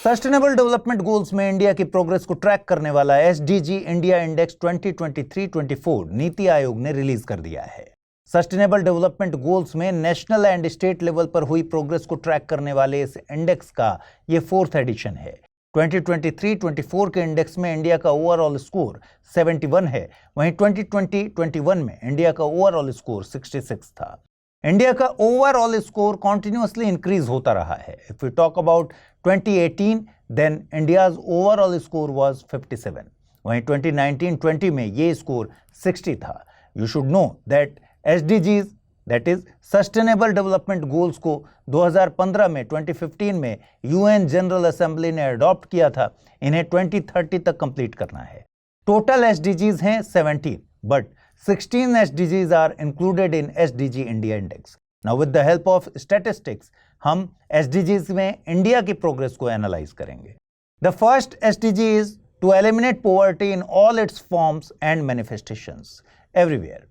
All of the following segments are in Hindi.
सस्टेनेबल डेवलपमेंट गोल्स में इंडिया की प्रोग्रेस को ट्रैक करने वाला SDG India index 2023-24 NITI Aayog ने रिलीज कर दिया है। सस्टेनेबल डेवलपमेंट गोल्स में नेशनल एंड स्टेट लेवल पर हुई प्रोग्रेस को ट्रैक करने वाले इस इंडेक्स का ये 4th एडिशन है। 2023-24 के इंडेक्स में इंडिया का ओवरऑल स्कोर 71 है, वहीं 2020-21 में इंडिया का ओवरऑल स्कोर 66 था। इंडिया का ओवरऑल स्कोर कॉन्टिन्यूअसली इंक्रीज होता रहा है। If we talk about 2018, then India's overall score was 57, वहीं 2019-20 में ये स्कोर 60 था। You should know that SDGs that is sustainable development goals को 2015 में 2015 में यूएन जनरल असेंबली ने अडॉप्ट किया था। इन्हें 2030 तक कंप्लीट करना है। टोटल एसडीजीज हैं 17, but 16 SDGs are included in SDG India Index. Now with the help of statistics, हम SDGs में इंडिया की प्रोग्रेस को एनालाइज करेंगे। The first SDG is to eliminate poverty in all its forms and manifestations everywhere.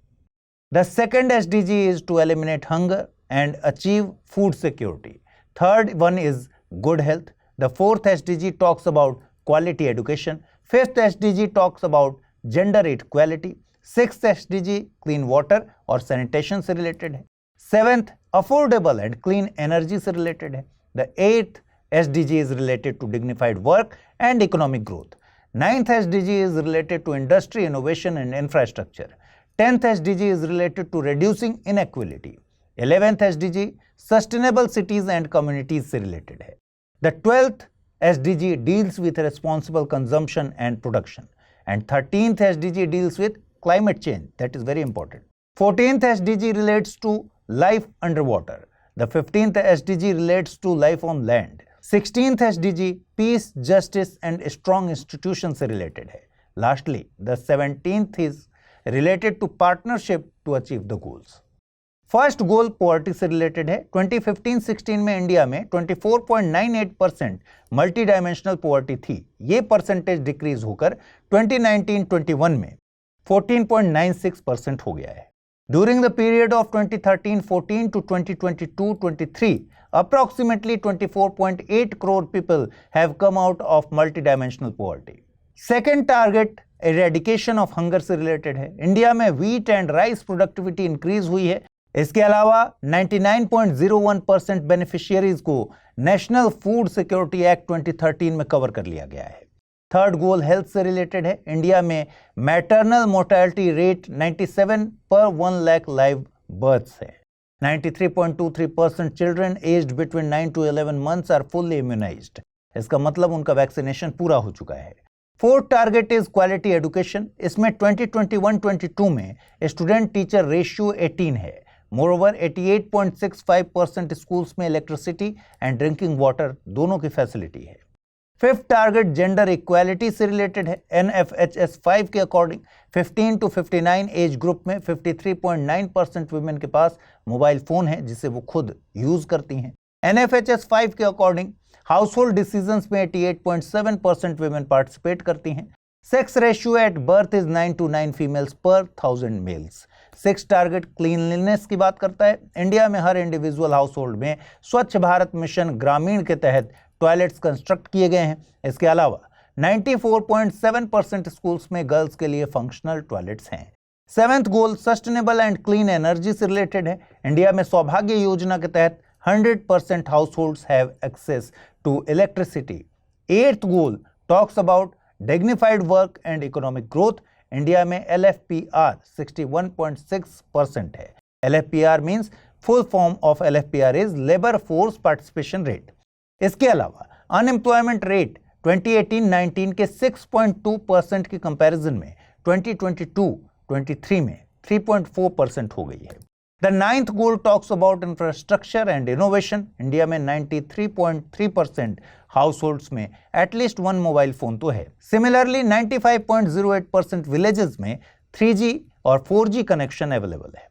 The second SDG is to eliminate hunger and achieve food security. Third one is good health. The fourth SDG talks about quality education. Fifth SDG talks about gender equality. 6th SDG clean water और सैनिटेशन से रिलेटेड है। 7th affordable and clean energy से रिलेटेड है। The 8th SDG is related to dignified work and economic growth. 9th SDG is related to industry innovation and infrastructure. 10th SDG is related to reducing inequality. 11th SDG sustainable cities and communities से रिलेटेड है। The 12th SDG deals with responsible consumption and production and 13th SDG deals with climate change, that is very important. 14th SDG relates to life underwater. The 15th SDG relates to life on land. 16th SDG peace, justice and strong institutions से related है. Lastly, the 17th is related to partnership to achieve the goals. First goal poverty से रिलेटेड है। 2015-16 में इंडिया में 24.98% मल्टी डायमेंशनल पॉवर्टी थी। ये परसेंटेज डिक्रीज होकर 2019-21 में 14.96% हो गया है। During the period of 2013-14 to 2022-23, approximately 24.8 crore people have come out of multidimensional poverty. Second target, eradication of hunger से रिलेटेड है। इंडिया में wheat and rice productivity increase हुई है। इसके अलावा 99.01% बेनिफिशियरीज को नेशनल फूड सिक्योरिटी एक्ट 2013 में कवर कर लिया गया है। थर्ड गोल हेल्थ से रिलेटेड है। इंडिया में मैटरनल मोर्टेलिटी रेट 97 पर 1 लाख लाइव बर्थ्स है। 93.23% children aged between 9 to 11 months are fully immunised. इसका मतलब उनका वैक्सीनेशन पूरा हो चुका है। Fourth target is quality education. इसमें 2021-22 में स्टूडेंट टीचर रेशियो 18 है। मोरओवर 88.65% स्कूल्स में इलेक्ट्रिसिटी एंड ड्रिंकिंग वाटर दोनों की फैसिलिटी है। फिफ्थ टारगेट जेंडर इक्वालिटी से रिलेटेड है। NFHS 5 के अकॉर्डिंग 15 to 59 एज ग्रुप में 53.9% वुमेन के पास मोबाइल फोन है जिसे वो खुद यूज करती हैं। NFHS 5 के अकॉर्डिंग हाउस होल्ड डिसीजंस में 88.7% वुमेन पार्टिसिपेट करती हैं। Sex ratio at birth is 9 to 9 females पर 1000 मेल्स। सिक्स टारगेट क्लीनलीनेस की बात करता है। इंडिया में हर इंडिविजुअल हाउस होल्ड में स्वच्छ भारत मिशन ग्रामीण के तहत टॉयलेट्स कंस्ट्रक्ट किए गए हैं। इसके अलावा 94.7% स्कूल्स में गर्ल्स के लिए फंक्शनल टॉयलेट्स हैं। Seventh goal sustainable and clean energy से रिलेटेड है। इंडिया में सौभाग्य योजना के तहत 100% households have access to electricity. Eighth goal talks about dignified work and economic growth. India में LFPR 61.6% है। LFPR means full form of LFPR is labour force participation rate. इसके अलावा अनएम्प्लॉयमेंट रेट 2018-19 के 6.2% के कंपैरिजन में 2022-23 में 3.4% हो गई है। The ninth goal talks about infrastructure and innovation. India में 93.3% हाउस होल्ड्स में एटलीस्ट वन मोबाइल फोन तो है। सिमिलरली 95.08% विलेजेस में 3G और 4G कनेक्शन अवेलेबल है।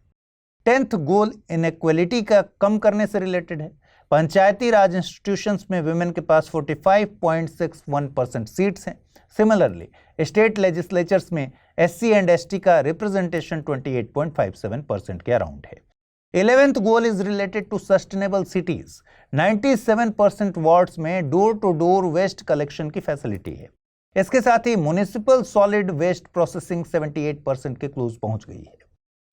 10th गोल इनइक्वालिटी का कम करने से रिलेटेड है। पंचायती राज इंस्टीट्यूशंस में वुमेन के पास 45.61% सीट्स हैं। सिमिलरली स्टेट लेजिस्लेचर्स में SC एंड ST का रिप्रेजेंटेशन 28.57% के अराउंड है। 11th goal is related to sustainable cities. 97% wards में door to door waste collection की फैसिलिटी है। इसके साथ ही म्युनिसिपल सॉलिड वेस्ट प्रोसेसिंग 78% के क्लोज पहुंच गई है।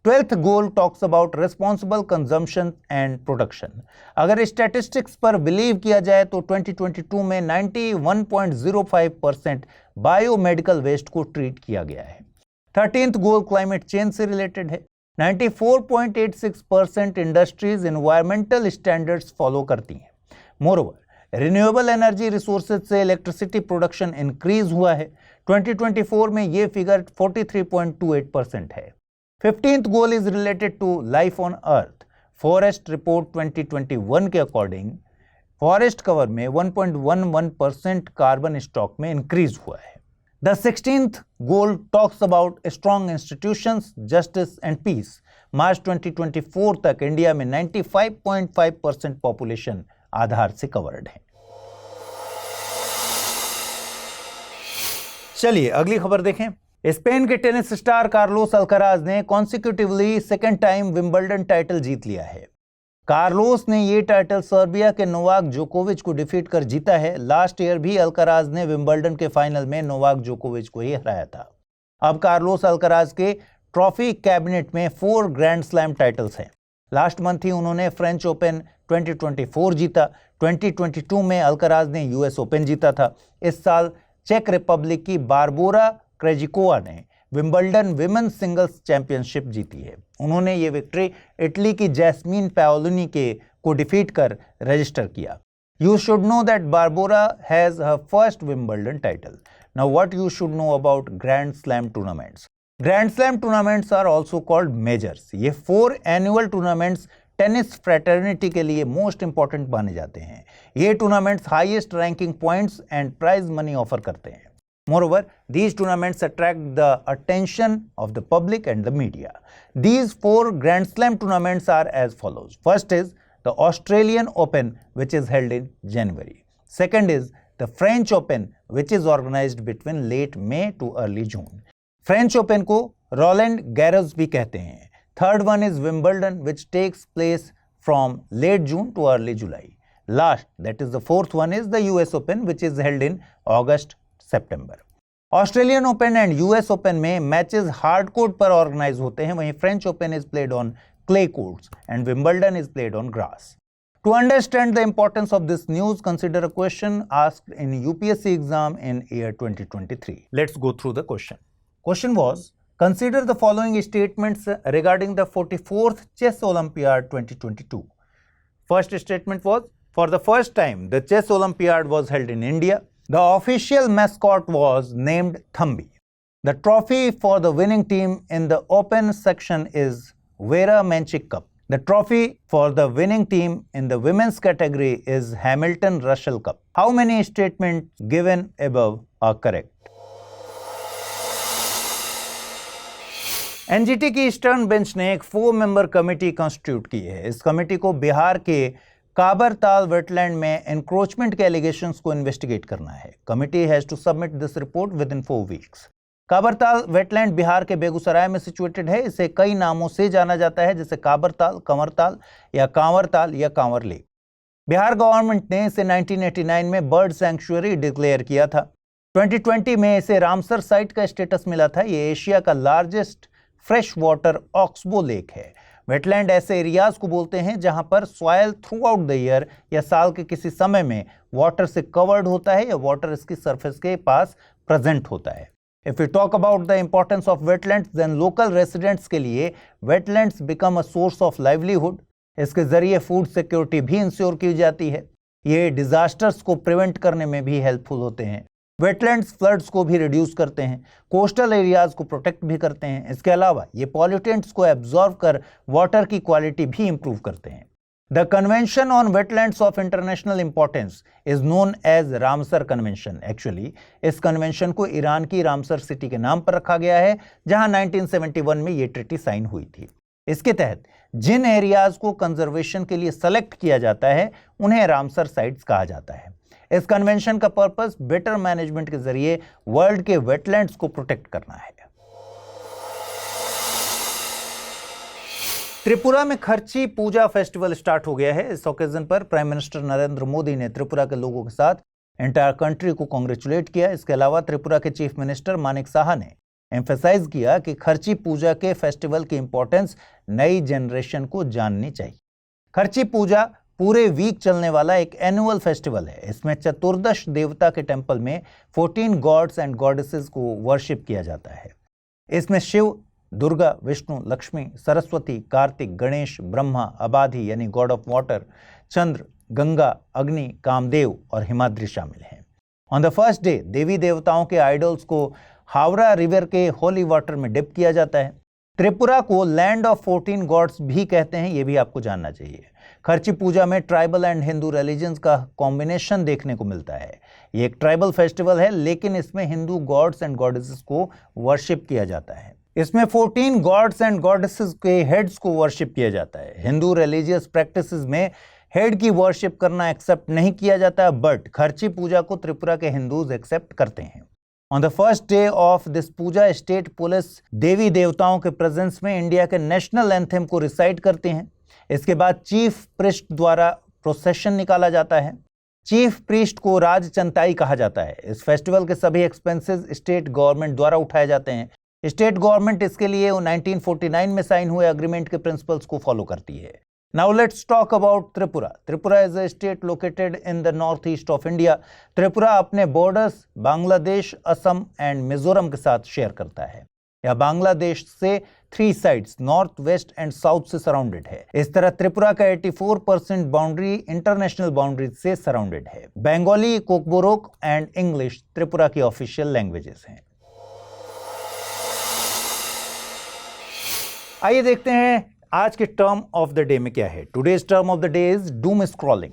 12th goal talks about responsible consumption and production. अगर स्टैटिस्टिक्स पर बिलीव किया जाए तो 2022 में 91.05% बायोमेडिकल वेस्ट को ट्रीट किया गया है। 13th गोल क्लाइमेट चेंज से रिलेटेड है। 94.86% इंडस्ट्रीज एनवायरमेंटल स्टैंडर्ड्स फॉलो करती हैं। मोरओवर रिन्यूएबल एनर्जी रिसोर्सेज से इलेक्ट्रिसिटी प्रोडक्शन इंक्रीज हुआ है। 2024 में ये फिगर 43.28% है। 15th goal is related to life on earth. Forest report 2021 के अकॉर्डिंग फॉरेस्ट कवर में 1.11% कार्बन स्टॉक में इंक्रीज हुआ है। The 16th goal talks about strong institutions, justice and peace. मार्च 2024 तक इंडिया में 95.5% पॉपुलेशन आधार से कवर्ड है। चलिए अगली खबर देखें। स्पेन के टेनिस स्टार कार्लोस अल्कराज ने कॉन्सिक्यूटिवली सेकेंड टाइम विंबलडन टाइटल जीत लिया है। कार्लोस ने ये टाइटल सर्बिया के नोवाक जोकोविच को डिफीट कर जीता है। लास्ट ईयर भी अल्कराज ने विंबलडन के फाइनल में नोवाक जोकोविच को ही हराया था। अब कार्लोस अल्कराज के ट्रॉफी कैबिनेट में 4 ग्रैंड स्लैम टाइटल्स हैं। लास्ट मंथ ही उन्होंने फ्रेंच ओपन 2024 जीता। 2022 में अल्कराज ने यूएस ओपन जीता था। इस साल चेक रिपब्लिक की बारबोरा क्रेजिकोवा ने विंबलडन विमेन्स सिंगल्स चैंपियनशिप जीती है। उन्होंने ये विक्ट्री इटली की जैस्मीन पाओलिनी को डिफीट कर रजिस्टर किया। You should know that Barbora has her first Wimbledon title. Now what you should know about grand slam tournaments. Grand slam tournaments are also called majors. ये 4 एनुअल टूर्नामेंट्स टेनिस फ्रेटर्निटी के लिए मोस्ट इंपॉर्टेंट माने जाते हैं। ये tournaments highest ranking points and prize money offer करते हैं। Moreover, these tournaments attract the attention of the public and the media. These 4 Grand Slam tournaments are as follows. First is the Australian Open, which is held in January. Second is the French Open, which is organized between late May to early June. French Open को Roland Garros भी कहते हैं. Third one is Wimbledon, which takes place from late June to early July. Last, that is the fourth one, is the US Open, which is held in August September. Australian Open and US Open में मैचेस हार्ड कोर्ट पर ऑर्गेनाइज होते हैं, वहीं French Open is played on clay courts and Wimbledon is played on grass. To understand the importance of this news, consider a question asked in UPSC exam in year 2023। Let's go through the question. Question was, consider the following statements regarding the 44th Chess Olympiad 2022. First statement was, for the first time the Chess Olympiad was held in India. The official mascot was named Thambi. The trophy for the winning team in the open section is Vera Menchik Cup. The trophy for the winning team in the women's category is Hamilton Russell Cup. How many statements given above are correct? NGT की ईस्टर्न बेंच ने एक 4-member कमेटी कंस्टिट्यूट की है। इस कमेटी को बिहार के काबरताल वेटलैंड में एनक्रोचमेंट के एलिगेशंस को इन्वेस्टिगेट करना है। Committee has to submit this report within 4 weeks. Kabartal wetland Bihar के बेगूसराय में सिचुएटेड है। इसे कई नामों से जाना जाता है, जैसे काबरताल, कंवरताल या कांवरताल या कांवर लेक। बिहार गवर्नमेंट ने इसे 1989 में बर्ड सैंक्चुअरी डिक्लेयर किया था। 2020 में इसे रामसर साइट का स्टेटस मिला था। ये एशिया का largest fresh water oxbow lake है। वेटलैंड ऐसे एरियाज को बोलते हैं जहां पर soil through out the year या साल के किसी समय में वाटर से कवर्ड होता है या वाटर इसकी सरफेस के पास प्रेजेंट होता है। If you talk about the importance of wetlands, then local residents के लिए wetlands become a source of livelihood. इसके जरिए फूड सिक्योरिटी भी इंश्योर की जाती है। ये डिजास्टर्स को प्रिवेंट करने में भी हेल्पफुल होते हैं। वेटलैंड्स फ्लड्स को भी रिड्यूस करते हैं, कोस्टल एरियाज को प्रोटेक्ट भी करते हैं। इसके अलावा ये पॉल्यूटेंट्स को एब्जॉर्ब कर वाटर की क्वालिटी भी इंप्रूव करते हैं। The convention on wetlands of international importance is known as Ramsar convention. Actually इस कन्वेंशन को ईरान की रामसर सिटी के नाम पर रखा गया है, जहां 1971 में ये ट्रीटी साइन हुई थी। इसके तहत जिन एरियाज को कंजर्वेशन के लिए सेलेक्ट किया जाता है उन्हें रामसर साइट्स कहा जाता है। इस कन्वेंशन का पर्पस बेटर मैनेजमेंट के जरिए वर्ल्ड के वेटलैंड्स को प्रोटेक्ट करना है। त्रिपुरा में खर्ची पूजा फेस्टिवल स्टार्ट हो गया है। इस ओकेजन पर प्राइम मिनिस्टर नरेंद्र मोदी ने त्रिपुरा के लोगों के साथ एंटायर कंट्री को कांग्रेचुलेट किया। इसके अलावा त्रिपुरा के चीफ मिनिस्टर मानिक साहा ने एम्फेसाइज किया कि खर्ची पूजा के फेस्टिवल की इंपॉर्टेंस नई जनरेशन को जाननी चाहिए। खर्ची पूजा पूरे वीक चलने वाला एक एनुअल फेस्टिवल है। इसमें चतुर्दश देवता के टेंपल में 14 गॉड्स एंड गॉडेसेस को वर्शिप किया जाता है। इसमें शिव, दुर्गा, विष्णु, लक्ष्मी, सरस्वती, कार्तिक, गणेश, ब्रह्मा, अबाधि यानी गॉड ऑफ वाटर, चंद्र, गंगा, अग्नि, कामदेव और हिमाद्री शामिल हैं। ऑन द फर्स्ट डे देवी देवताओं के आइडल्स को हावड़ा रिवर के होली वाटर में डिप किया जाता है। त्रिपुरा को लैंड ऑफ 14 गॉड्स भी कहते हैं, ये भी आपको जानना चाहिए। खर्ची पूजा में ट्राइबल एंड हिंदू रिलीजन्स का कॉम्बिनेशन देखने को मिलता है। ये एक ट्राइबल फेस्टिवल है, लेकिन इसमें हिंदू गॉड्स एंड गॉडेसेस को वर्शिप किया जाता है। इसमें 14 गॉड्स एंड गॉडेसेस के हेड्स को वर्शिप किया जाता है। हिंदू रिलीजियस प्रैक्टिसेस में हेड की वर्शिप करना एक्सेप्ट नहीं किया जाता, बट खर्ची पूजा को त्रिपुरा के हिंदूज एक्सेप्ट करते हैं। On the first day of this puja, state police देवी देवताओं के प्रेजेंस में इंडिया के नेशनल एंथम को रिसाइट करते हैं। इसके बाद चीफ प्रीस्ट द्वारा प्रोसेशन निकाला जाता है। चीफ प्रीस्ट को राजचंताई कहा जाता है। इस फेस्टिवल के सभी एक्सपेंसेस स्टेट गवर्नमेंट द्वारा उठाए जाते हैं। स्टेट गवर्नमेंट इसके लिए 1949 में साइन हुए एग्रीमेंट के प्रिंसिपल्स को फॉलो करती है। Now let's talk about Tripura. Tripura is a state located in the north east of India. Tripura अपने बॉर्डर्स बांग्लादेश, असम एंड मिजोरम के साथ शेयर करता है। यह बांग्लादेश से 3 sides north, west and south से सराउंडेड है। इस तरह त्रिपुरा का 84% बाउंड्री इंटरनेशनल बाउंड्री से सराउंडेड है। बंगाली, कोकबोरोक एंड इंग्लिश त्रिपुरा की ऑफिशियल लैंग्वेजेस हैं। आइए देखते हैं आज के टर्म ऑफ द डे में क्या है। Today's term of the day is doom scrolling.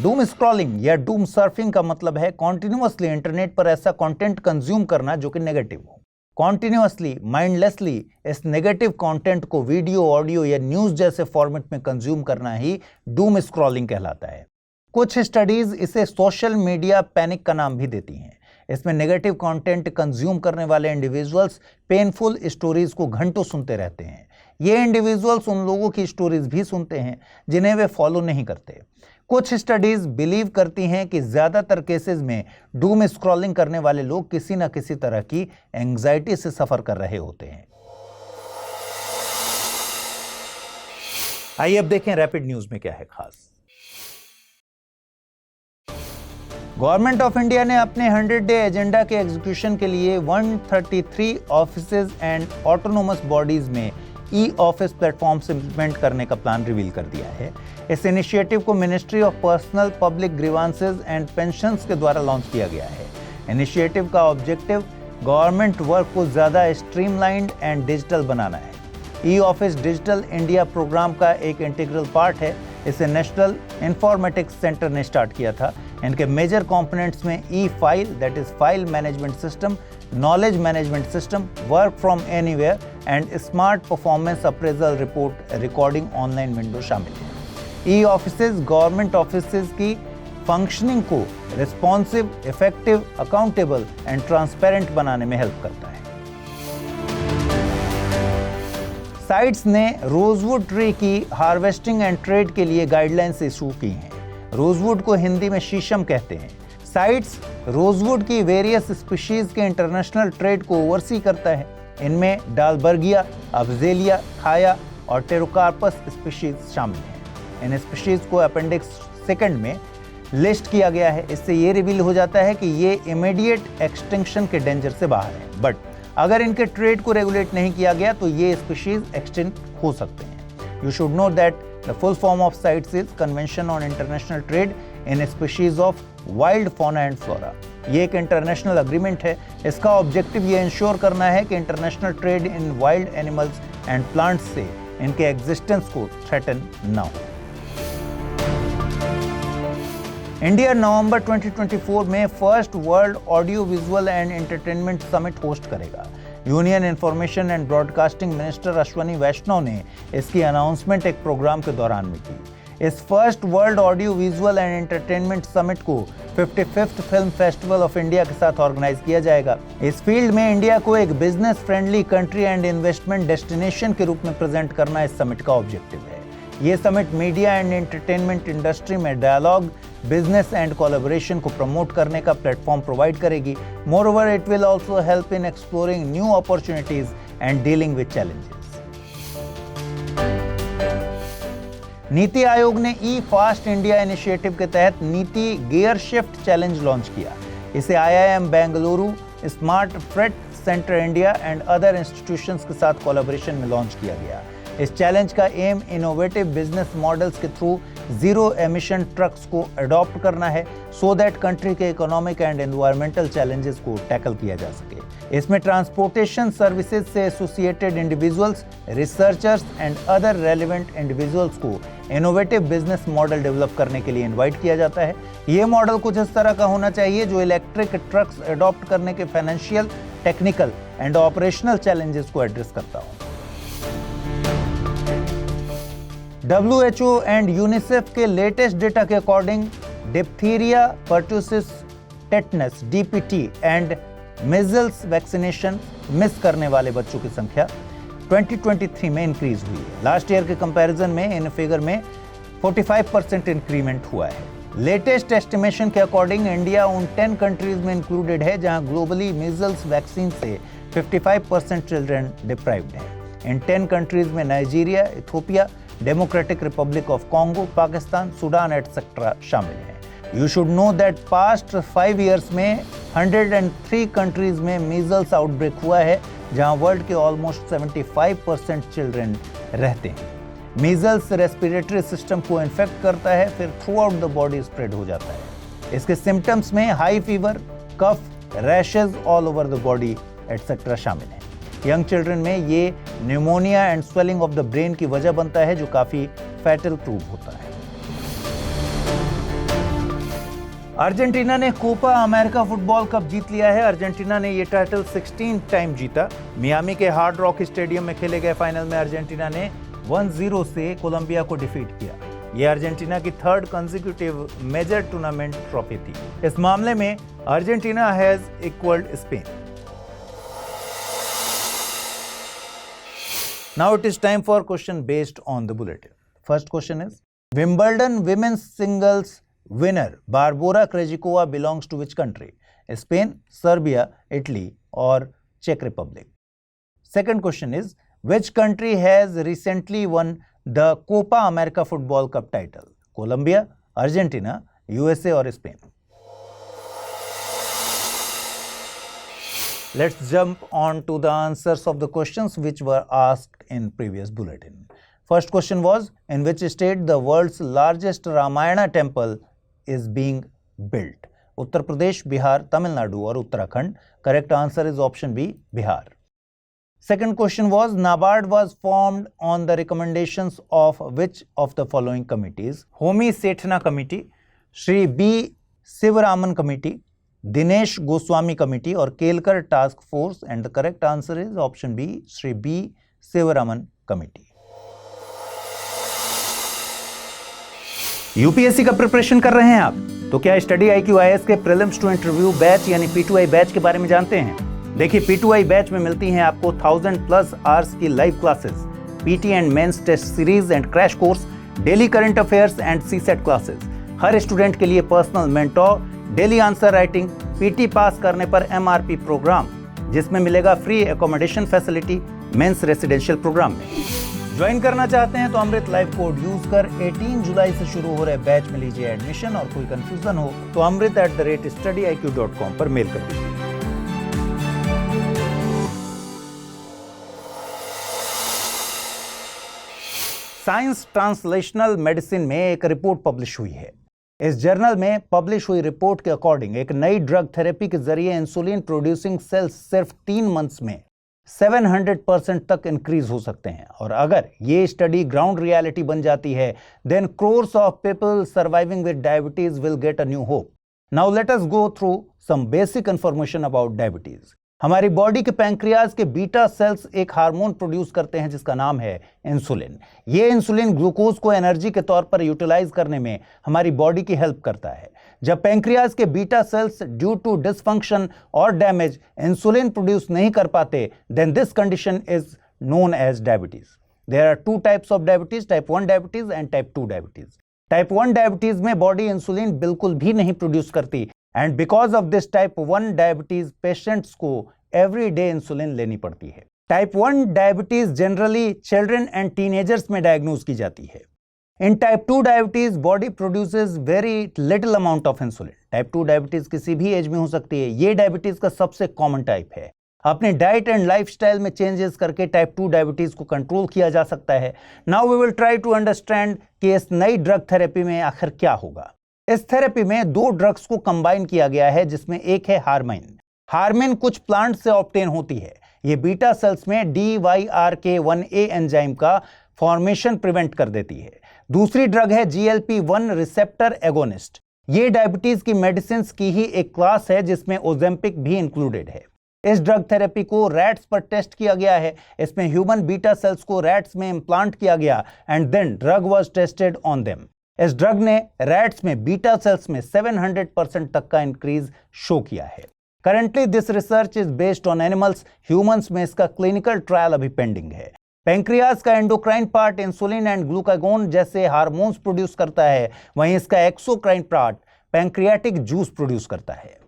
Doom scrolling या डूम सर्फिंग का मतलब है कॉन्टिन्यूअसली इंटरनेट पर ऐसा कंटेंट कंज्यूम करना जो कि नेगेटिव हो। कॉन्टिन्यूअसली, माइंडलेसली इस नेगेटिव कंटेंट को वीडियो, ऑडियो या न्यूज जैसे फॉर्मेट में कंज्यूम करना ही डूम स्क्रॉलिंग कहलाता है। कुछ स्टडीज इसे सोशल मीडिया पैनिक का नाम भी देती हैं। इसमें नेगेटिव कंटेंट कंज्यूम करने वाले इंडिविजुअल्स पेनफुल स्टोरीज को घंटों सुनते रहते हैं। ये इंडिविजुअल्स उन लोगों की स्टोरीज भी सुनते हैं जिन्हें वे फॉलो नहीं करते। कुछ स्टडीज बिलीव करती हैं कि ज्यादातर केसेस में डूम स्क्रॉलिंग करने वाले लोग किसी न किसी तरह की एंग्जाइटी से सफर कर रहे होते हैं। आइए अब देखें रैपिड न्यूज में क्या है खास। गवर्नमेंट ऑफ इंडिया ने अपने 100 डे एजेंडा के एग्जीक्यूशन के लिए 133 ऑफिसेज एंड ऑटोनोमस बॉडीज में ई ऑफिस प्लेटफॉर्म्स इंप्लीमेंट करने का प्लान रिवील कर दिया है। इस इनिशिएटिव को ministry of personnel public grievances and pensions के द्वारा लॉन्च किया गया है। इनिशिएटिव का ऑब्जेक्टिव गवर्नमेंट वर्क को ज्यादा स्ट्रीमलाइंड एंड डिजिटल बनाना है। E office digital India program का एक इंटीग्रल पार्ट है। इसे नेशनल इंफॉर्मेटिक्स सेंटर ने स्टार्ट किया था। इनके मेजर कंपोनेंट्स में e file, that is file management system, knowledge management system, work from anywhere and smart performance appraisal report recording online window शामिल है। ई ऑफिसेज गवर्नमेंट ऑफिसेज की फंक्शनिंग को responsive, effective, accountable and transparent बनाने में हेल्प करता है। साइट्स ने रोजवुड ट्री की हार्वेस्टिंग एंड ट्रेड के लिए गाइडलाइंस इशू की हैं। रोजवुड को हिंदी में शीशम कहते हैं। साइट्स रोजवुड की वेरियस स्पीशीज के इंटरनेशनल ट्रेड को ओवरसी करता है। इनमें डालबर्गिया, अब्जेलिया, खाया और टेरोकार्पस स्पीशीज शामिल हैं। इन स्पीशीज को अपेंडिक्स 2 में लिस्ट किया गया है। इससे ये रिवील हो जाता है कि ये इमीडिएट एक्सटिंक्शन के डेंजर से बाहर है, बट अगर इनके ट्रेड को रेगुलेट नहीं किया गया तो ये स्पीशीज एक्सटिंक्ट हो सकते हैं। You should know that the full form of sites is convention on international trade in species of wild fauna and flora. ये एक इंटरनेशनल अग्रीमेंट है। इसका ऑब्जेक्टिव ये इंश्योर करना है कि international trade in wild animals and plants से इनके एग्जिस्टेंस को थ्रेटन ना हो। इंडिया नवंबर 2024 में first world audio visual and entertainment summit host करेगा। Union information and broadcasting minister Ashwini Vaishnaw ने इसकी अनाउंसमेंट एक प्रोग्राम के दौरान में की। इस first world audio visual and entertainment summit को 55th film festival of India के साथ ऑर्गेनाइज किया जाएगा। इस फील्ड में इंडिया को एक business friendly country and investment destination के रूप में प्रेजेंट करना इस समिट का ऑब्जेक्टिव है। ये summit media and entertainment industry में डायलॉग, बिजनेस एंड कोलैबोरेशन को प्रमोट करने का प्लेटफॉर्म प्रोवाइड करेगी। Moreover, it will also help in exploring new opportunities and dealing with challenges. NITI Aayog ने ई फास्ट इंडिया इनिशिएटिव के तहत नीति गियर शिफ्ट चैलेंज लॉन्च किया। इसे IIM Bengaluru, smart freight centre India and other institutions के साथ कोलैबोरेशन में लॉन्च किया गया। इस चैलेंज का एम इनोवेटिव बिजनेस मॉडल्स के थ्रू जीरो एमिशन ट्रक्स को अडॉप्ट करना है, सो दैट कंट्री के इकोनॉमिक एंड एनवायरमेंटल चैलेंजेस को टैकल किया जा सके। इसमें ट्रांसपोर्टेशन सर्विसेज से associated individuals, researchers and other relevant individuals को इनोवेटिव बिजनेस मॉडल डेवलप करने के लिए इनवाइट किया जाता है। ये मॉडल कुछ इस तरह का होना चाहिए जो इलेक्ट्रिक ट्रक्स अडॉप्ट करने के financial, technical and operational challenges को एड्रेस करता हो। WHO एंड यूनिसेफ के लेटेस्ट डेटा के according diphtheria, pertussis, tetanus, DPT and measles vaccination miss करने वाले बच्चों की संख्या 2023 में इंक्रीज हुई है। लास्ट ईयर के कंपैरिजन में इन फिगर में 45% इंक्रीमेंट हुआ है। लेटेस्ट एस्टिमेशन के अकॉर्डिंग इंडिया उन 10 कंट्रीज में इंक्लूडेड है जहां ग्लोबली मीजल्स वैक्सीन से 55% चिल्ड्रन डिप्राइव्ड हैं। इन 10 कंट्रीज में Nigeria, Ethiopia, democratic Republic of Congo, Pakistan, Sudan etcetera शामिल हैं। You should know that past 5 years में 103 कंट्रीज में मीजल्स आउटब्रेक हुआ है, जहां वर्ल्ड के ऑलमोस्ट 75% चिल्ड्रन रहते हैं। मीजल्स रेस्पिरेटरी सिस्टम को इन्फेक्ट करता है, फिर through the body spread हो जाता है। इसके सिम्टम्स में high fever, cough, rashes all over the body etcetera शामिल हैं। यंग चिल्ड्रन में ये pneumonia and swelling of the brain की वजह बनता है, जो काफी फैटल प्रूव होता है। अर्जेंटीना ने कोपा अमेरिका फुटबॉल कप जीत लिया है। अर्जेंटीना ने ये टाइटल 16 टाइम जीता। मियामी के हार्ड रॉक स्टेडियम में खेले गए फाइनल में अर्जेंटीना ने 1-0 से कोलंबिया को डिफीट किया। ये अर्जेंटीना की 3rd consecutive major tournament trophy थी। इस मामले में Argentina has equalled Spain. Now it is time for question based on the bulletin. First question is, Wimbledon women's singles winner Barbora Krejcikova belongs to which country? Spain, Serbia, Italy or Czech Republic? Second question is, which country has recently won the Copa America Football Cup title? Colombia, Argentina, USA or Spain? Let's jump on to the answers of the questions which were asked in previous bulletin. First question was, in which state the world's largest Ramayana temple is being built? Uttar Pradesh, Bihar, Tamil Nadu or Uttarakhand? Correct answer is option B, Bihar. Second question was, NABARD was formed on the recommendations of which of the following committees? Homi Sethna Committee, Shri B. Sivaraman Committee, Dinesh Goswami Committee or Kelkar Task Force, and the correct answer is option B, Shri B. Sivaraman Committee. UPSC का प्रिपरेशन कर रहे हैं आप, तो क्या स्टडी IQ IAS के प्रीलिम्स टू इंटरव्यू बैच यानी P2I बैच के बारे में जानते हैं? देखिए, P2I बैच में मिलती हैं आपको 1000+ आवर्स की live classes, PT and mains test series and crash course, daily current affairs and CSET classes. हर स्टूडेंट के लिए personal mentor, daily answer writing, PT pass करने पर MRP प्रोग्राम, जिसमें मिलेगा free accommodation facility mains residential programme में। ज्वाइन करना चाहते हैं तो अमृत लाइव कोड यूज कर 18 जुलाई से शुरू हो रहे बैच में लीजिए एडमिशन, और कोई कंफ्यूजन हो तो amrit@studiiq.com पर मेल कर दीजिए। साइंस ट्रांसलेशनल मेडिसिन में एक रिपोर्ट पब्लिश हुई है। इस जर्नल में पब्लिश हुई रिपोर्ट के अकॉर्डिंग एक नई ड्रग थेरेपी के जरिए इंसुलिन प्रोड्यूसिंग सेल्स सिर्फ 3 मंथ्स में 700% तक इंक्रीज हो सकते हैं, और अगर ये स्टडी ग्राउंड रियलिटी बन जाती है, then crores of people surviving with diabetes will get a new hope. Now let us go through some basic information about diabetes. हमारी बॉडी के पैंक्रियाज के बीटा सेल्स एक हार्मोन प्रोड्यूस करते हैं जिसका नाम है इंसुलिन। ये इंसुलिन ग्लूकोज को एनर्जी के तौर पर यूटिलाइज करने में हमारी बॉडी की हेल्प करता है। जब पैंक्रियाज के beta cells due to dysfunction और डैमेज इंसुलिन प्रोड्यूस नहीं कर पाते, then this condition is known as diabetes. There are two types of diabetes, type 1 diabetes and type 2 diabetes. Type 1 diabetes में बॉडी इंसुलिन बिल्कुल भी नहीं प्रोड्यूस करती and because of this type 1 diabetes patients को एवरी डे इंसुलिन लेनी पड़ती है। Type 1 diabetes generally children and teenagers में डायग्नोज की जाती है। In type 2 diabetes body produces very little amount of insulin. Type 2 diabetes किसी भी एज में हो सकती है। ये डायबिटीज का सबसे कॉमन टाइप है। अपने डाइट एंड लाइफस्टाइल में चेंजेस करके टाइप 2 डायबिटीज को कंट्रोल किया जा सकता है। Now we will try to understand कि इस नई ड्रग थेरेपी में आखिर क्या होगा। इस थेरेपी में दो ड्रग्स को कंबाइन किया गया है, जिसमें एक है हार्मिन। हार्मिन कुछ प्लांट से ऑब्टेन होती है। ये बीटा सेल्स में DYRK1A एंजाइम का फॉर्मेशन प्रिवेंट कर देती है। दूसरी ड्रग है GLP-1 रिसेप्टर एगोनिस्ट। ये डायबिटीज की मेडिसिन की ही एक क्लास है जिसमें ओजेम्पिक भी इंक्लूडेड है। इस ड्रग थेरेपी को रैट्स पर टेस्ट किया गया है। इसमें ह्यूमन बीटा सेल्स को रैट्स में इम्प्लांट किया गया and then drug was tested on them. इस ड्रग ने रैट्स में बीटा सेल्स में 700% तक का इंक्रीज शो किया है। Currently, this research is based on animals. Humans में इसका क्लिनिकल ट्रायल अभी पेंडिंग है। पैंक्रियाज का endocrine part insulin and glucagon जैसे हार्मोन्स प्रोड्यूस करता है, वहीं इसका exocrine part pancreatic juice produce करता है।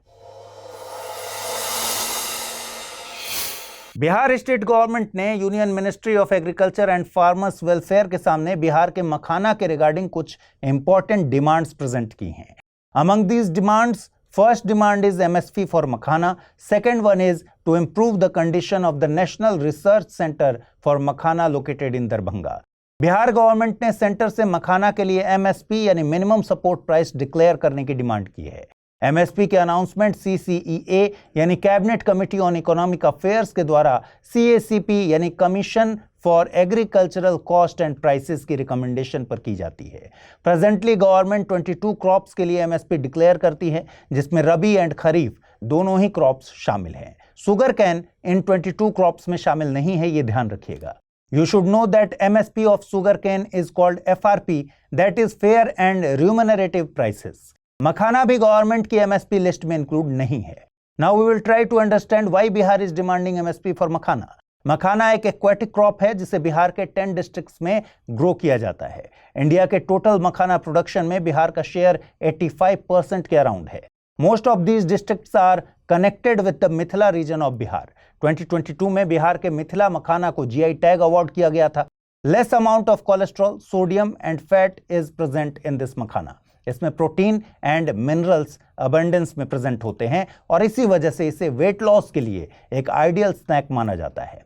बिहार स्टेट गवर्नमेंट ने union ministry of agriculture and farmers welfare के सामने बिहार के मखाना के रिगार्डिंग कुछ इंपॉर्टेंट डिमांड्स प्रेजेंट की हैं। Among these demands, first demand is MSP for makhana. Second one is to improve the condition of the National Research Center for makhana located in Darbhanga. Bihar government ने सेंटर से मखाना के लिए MSP यानी मिनिमम सपोर्ट प्राइस डिक्लेयर करने की डिमांड की है। MSP के अनाउंसमेंट CCEA यानी cabinet committee on economic affairs के द्वारा CACP यानी commission for agricultural cost and prices की रिकमेंडेशन पर की जाती है। प्रेजेंटली गवर्नमेंट 22 क्रॉप्स के लिए MSP डिक्लेयर करती है, जिसमें रबी एंड खरीफ दोनों ही क्रॉप्स शामिल हैं। शुगर कैन इन 22 क्रॉप्स में शामिल नहीं है, ये ध्यान रखिएगा। You should know that MSP of sugarcane is called FRP, that is fair and remunerative prices. मखाना भी गवर्नमेंट की MSP लिस्ट में इंक्लूड नहीं है। Now we will try to understand why Bihar is demanding MSP for मखाना। मखाना एक एक्वेटिक क्रॉप है जिसे बिहार के 10 डिस्ट्रिक्ट्स में ग्रो किया जाता है। इंडिया के टोटल मखाना प्रोडक्शन में बिहार का शेयर 85% के अराउंड है। Most of these districts are connected with the Mithila region of Bihar. 2022 में बिहार के मिथिला मखाना को GI टैग अवार्ड किया गया था। Less amount of cholesterol, sodium and fat is present in this makhana. इसमें प्रोटीन एंड मिनरल्स अबंडेंस में प्रेजेंट होते हैं और इसी वजह से इसे वेट लॉस के लिए एक आइडियल स्नैक माना जाता है।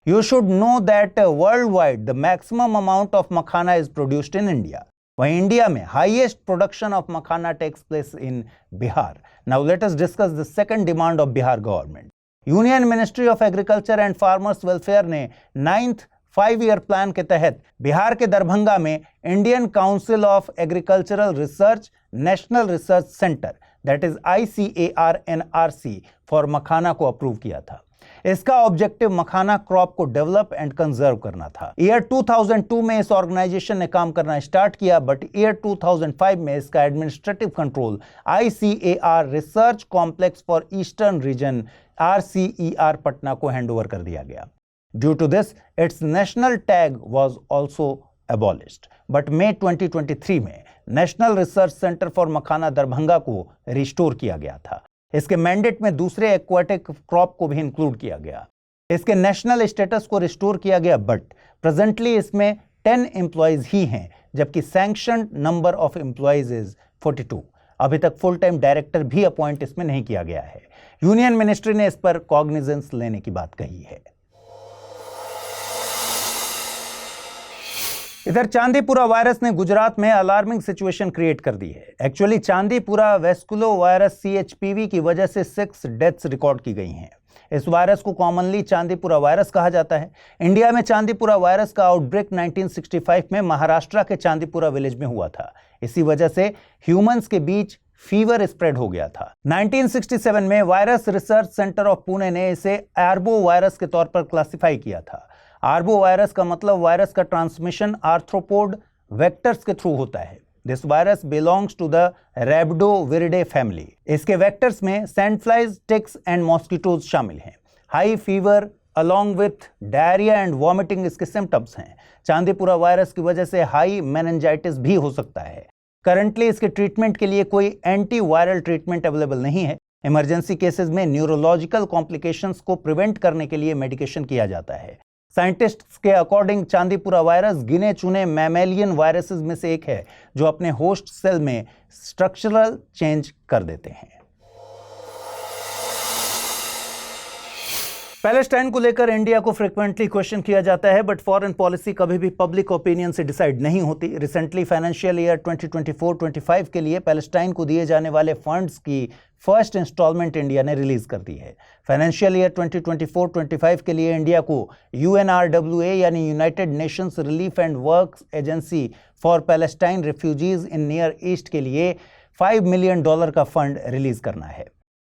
You should know that worldwide the maximum amount of makhana is produced in India. वहीं इंडिया में highest production of makhana takes place in Bihar. Now let us discuss the second demand of Bihar government. Union Ministry of Agriculture and Farmers Welfare ने 9th 5-year plan के तहत बिहार के दरभंगा में Indian council of agricultural research national research centre that is ICARNRC for makhana को अप्रूव किया था। इसका ऑब्जेक्टिव मखाना क्रॉप को डेवलप एंड कंजर्व करना था। ईयर 2002 में इस ऑर्गेनाइजेशन ने काम करना स्टार्ट किया, बट ईयर 2005 में इसका administrative control ICAR research complex for eastern region RCER Patna को हैंडओवर कर दिया गया। Due to this its national tag was also abolished, but मई 2023 में national research centre for makhana Darbhanga को रिस्टोर किया गया था। इसके मैंडेट में दूसरे एक्वाटिक क्रॉप को भी इंक्लूड किया गया। इसके नेशनल स्टेटस को रिस्टोर किया गया, बट प्रेजेंटली इसमें 10 एम्प्लॉयज ही हैं, जबकि sanctioned number of employees is 42। अभी तक फुल टाइम डायरेक्टर भी अपॉइंट इसमें नहीं किया गया है। यूनियन मिनिस्ट्री ने इस पर कॉग्निजेंस लेने की बात कही है। इधर चांदीपुरा वायरस ने गुजरात में अलार्मिंग सिचुएशन क्रिएट कर दी है। एक्चुअली चांदीपुरा वेस्कुलो वायरस CHPV की वजह से 6 डेथ्स रिकॉर्ड की गई हैं। इस वायरस को कॉमनली चांदीपुरा वायरस कहा जाता है। इंडिया में चांदीपुरा वायरस का आउटब्रेक 1965 में महाराष्ट्र के चांदीपुरा विलेज में हुआ था। इसी वजह से ह्यूमंस के बीच फीवर स्प्रेड हो गया था। 1967 में virus research centre of Pune ने इसे आर्बो वायरस के तौर पर क्लासिफाई किया था। आर्बो वायरस का मतलब वायरस का ट्रांसमिशन आर्थ्रोपोड वेक्टर्स के थ्रू होता है। This virus belongs to the rhabdoviridae family. इसके वेक्टर्स में sand flies, ticks and mosquitoes शामिल हैं। High fever along with diarrhoea and vomiting इसके सिम्टम्स हैं। चांदीपुरा वायरस की वजह से हाई मेनिंजाइटिस भी हो सकता है। करंटली इसके ट्रीटमेंट के लिए कोई एंटी वायरल ट्रीटमेंट अवेलेबल नहीं है। इमरजेंसी केसेस में न्यूरोलॉजिकल कॉम्प्लिकेशंस को प्रिवेंट करने के लिए मेडिकेशन किया जाता है। साइंटिस्ट्स के अकॉर्डिंग चांदीपुरा वायरस गिने चुने मैमेलियन वायरसेस में से एक है जो अपने होस्ट सेल में स्ट्रक्चरल चेंज कर देते हैं। पैलेस्टाइन को लेकर इंडिया को फ्रीक्वेंटली क्वेश्चन किया जाता है, बट फॉरेन पॉलिसी कभी भी पब्लिक ओपिनियन से डिसाइड नहीं होती। रिसेंटली फाइनेंशियल ईयर 2024-25 के लिए पैलेस्टाइन को दिए जाने वाले फंड्स की फर्स्ट इंस्टॉलमेंट इंडिया ने रिलीज कर दी है। फाइनेंशियल ईयर 2024-25 के लिए इंडिया को UNRWA यानी United Nations relief and work agency for Palestine refugees in near east के लिए $5 मिलियन का फंड रिलीज करना है।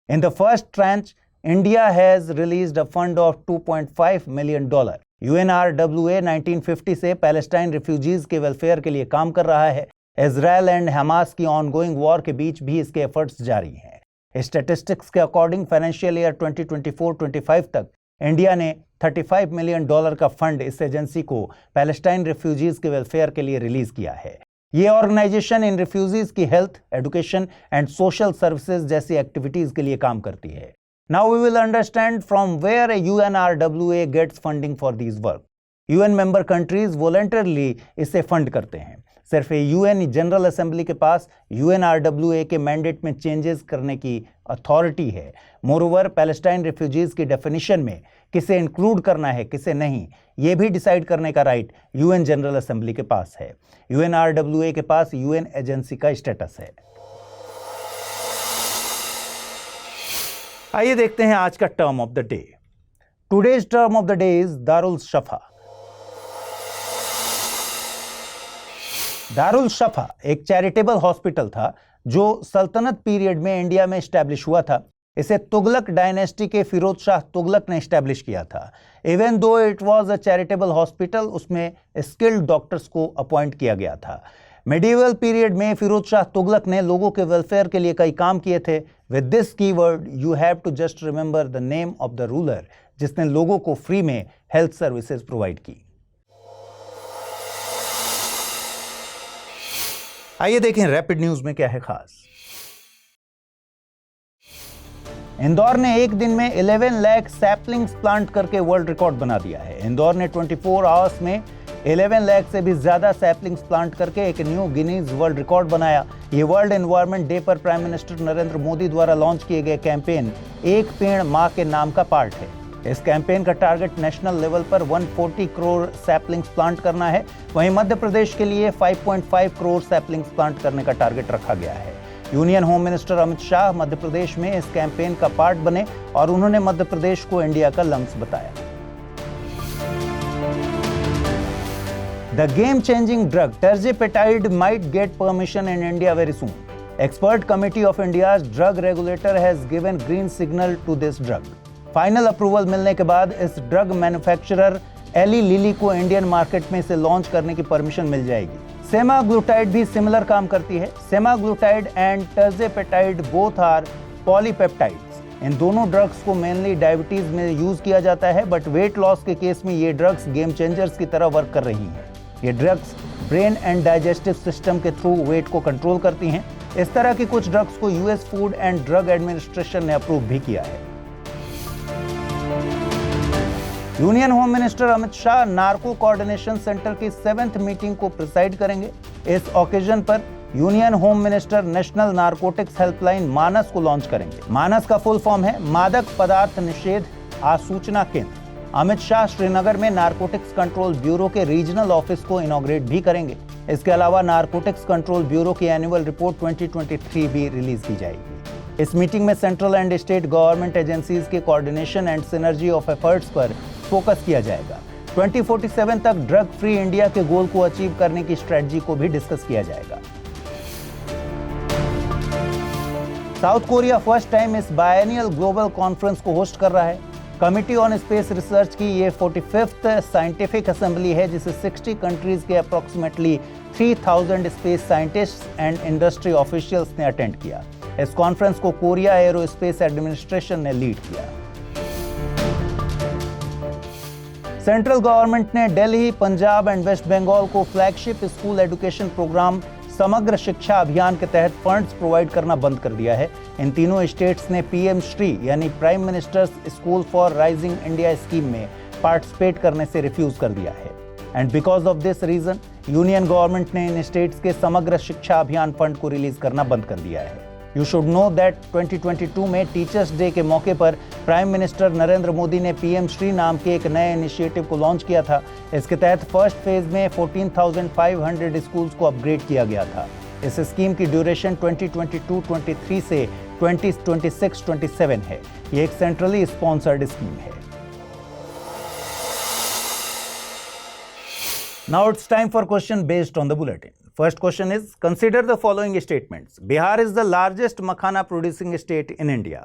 In the first tranche India has released a fund of $2.5 million. UNRWA 1950 से पैलेस्टाइन रिफ्यूजीज के वेलफेयर के लिए काम कर रहा है। इजराइल एंड हमास की ऑनगोइंग वॉर के बीच भी इसके एफर्ट्स जारी हैं। स्टैटिस्टिक्स के अकॉर्डिंग फाइनेंशियल ईयर 2024-25 तक इंडिया ने $35 मिलियन का फंड इस एजेंसी को पैलेस्टाइन रिफ्यूजीज के वेलफेयर के लिए रिलीज किया है। ये ऑर्गेनाइजेशन इन रिफ्यूजीज की health, education and social services जैसी एक्टिविटीज के लिए काम करती है। Now we will understand from where a UNRWA gets funding for these work. UN member countries voluntarily इसे फंड करते हैं। सिर्फ UN जनरल असेंबली के पास UNRWA के मैंडेट में चेंजेस करने की अथॉरिटी है। मोरओवर पैलेस्टाइन रिफ्यूजीज की डेफिनेशन में किसे इंक्लूड करना है किसे नहीं, ये भी डिसाइड करने का राइट UN जनरल असेंबली के पास है। UNRWA के पास UN एजेंसी का स्टेटस है। आइए देखते हैं आज का term of the day. Today's term of the day is Darul Shifa. Darul Shifa एक चैरिटेबल हॉस्पिटल था जो सल्तनत पीरियड में इंडिया में एस्टैब्लिश हुआ था। इसे तुगलक डायनेस्टी के फिरोज शाह तुगलक ने एस्टैब्लिश किया था। Even though it was a charitable hospital, उसमें स्किल्ड डॉक्टर्स को अपॉइंट किया गया था। मेडिवल पीरियड में फिरोज शाह तुगलक ने लोगों के वेलफेयर के लिए कई काम किए थे। With this keyword you have to just remember the name of the ruler जिसने लोगों को फ्री में हेल्थ सर्विसेज प्रोवाइड की। आइए देखें रैपिड न्यूज में क्या है खास। इंदौर ने एक दिन में 11 लाख सैपलिंग्स प्लांट करके वर्ल्ड रिकॉर्ड बना दिया है। इंदौर ने 24 आवर्स में 11 लाख से भी ज्यादा सैपलिंग्स प्लांट करके एक न्यू गिनीज वर्ल्ड रिकॉर्ड बनाया। ये वर्ल्ड एनवायरनमेंट डे पर प्राइम मिनिस्टर नरेंद्र मोदी द्वारा लॉन्च किए गए कैंपेन एक पेड़ मां के नाम का पार्ट है। इस कैंपेन का टारगेट नेशनल लेवल पर 140 करोड़ सैपलिंग्स प्लांट करना है। वहीं मध्य प्रदेश के लिए 5.5 करोड़ सैपलिंग्स प्लांट करने का टारगेट रखा गया है। Union home minister Amit Shah Madhya Pradesh में इस कैंपेन का पार्ट बने और उन्होंने मध्य प्रदेश को इंडिया का लंग्स बताया। The game-changing drug tirzepatide might get permission in India very soon. Expert committee of India's drug regulator has given green signal to this drug. Final approval मिलने के बाद इस ड्रग मैन्युफैक्चरर एली लिली को इंडियन मार्केट में इसे लॉन्च करने की परमिशन मिल जाएगी। सेमाग्लूटाइड भी सिमिलर काम करती है। Semaglutide and tirzepatide both are polypeptides. इन दोनों ड्रग्स को मेनली डायबिटीज में यूज किया जाता है, बट वेट लॉस के केस में ये ड्रग्स गेम चेंजर्स की तरह वर्क कर रही हैं। ये drugs brain and digestive system के थ्रू वेट को कंट्रोल करती हैं। इस तरह की कुछ ड्रग्स को US food and drug administration ने अप्रूव भी किया है। Union home minister Amit Shah narco coordination centre की 7th मीटिंग को प्रिसाइड करेंगे। इस ओकेजन पर union home minister national narcotics helpline Manas को लॉन्च करेंगे। मानस का फुल फॉर्म है मादक पदार्थ निषेध आसूचना केंद्र। अमित शाह श्रीनगर में नारकोटिक्स कंट्रोल ब्यूरो के रीजनल ऑफिस को इनॉग्रेट भी करेंगे। इसके अलावा नारकोटिक्स कंट्रोल ब्यूरो की एनुअल रिपोर्ट 2023 भी रिलीज की जाएगी। इस मीटिंग में central and state government agencies के coordination and synergy of efforts पर फोकस किया जाएगा। 2047 तक ड्रग फ्री इंडिया के गोल को अचीव करने की स्ट्रेटजी को भी डिस्कस किया जाएगा। साउथ कोरिया फर्स्ट टाइम इस बायनियल ग्लोबल कॉन्फ्रेंस को होस्ट कर रहा है। कमिटी ऑन स्पेस रिसर्च की ये 45th साइंटिफिक असेंबली है, जिसे 60 कंट्रीज के approximately 3000 space scientists and industry officials ने अटेंड किया। इस कॉन्फ्रेंस को कोरिया एरोस्पेस एडमिनिस्ट्रेशन ने लीड किया। सेंट्रल गवर्नमेंट ने दिल्ली, पंजाब एंड वेस्ट बंगाल को फ्लैगशिप स्कूल एजुकेशन प्रोग्राम समग्र शिक्षा अभियान के तहत फंड्स प्रोवाइड करना बंद कर दिया है। इन तीनों स्टेट्स ने पीएम श्री यानी prime minister's school for rising India scheme में पार्टिसिपेट करने से रिफ्यूज कर दिया है। And because of this reason union government ने इन स्टेट्स के समग्र शिक्षा अभियान फंड को रिलीज करना बंद कर दिया है। यू शुड नो दैट 2022 में टीचर्स डे के मौके पर प्राइम मिनिस्टर नरेंद्र मोदी ने पीएम श्री नाम के एक नए इनिशिएटिव को लॉन्च किया था। इसके तहत फर्स्ट फेज में 14,500 स्कूल्स को अपग्रेड किया गया था। इस स्कीम की ड्यूरेशन 2022-23 से 2026-27 है। ये एक सेंट्रली स्पॉन्सर्ड स्कीम है। Now it's time for question based on the bulletin. First question is, consider the following statements. Bihar is the largest makhana producing state in India.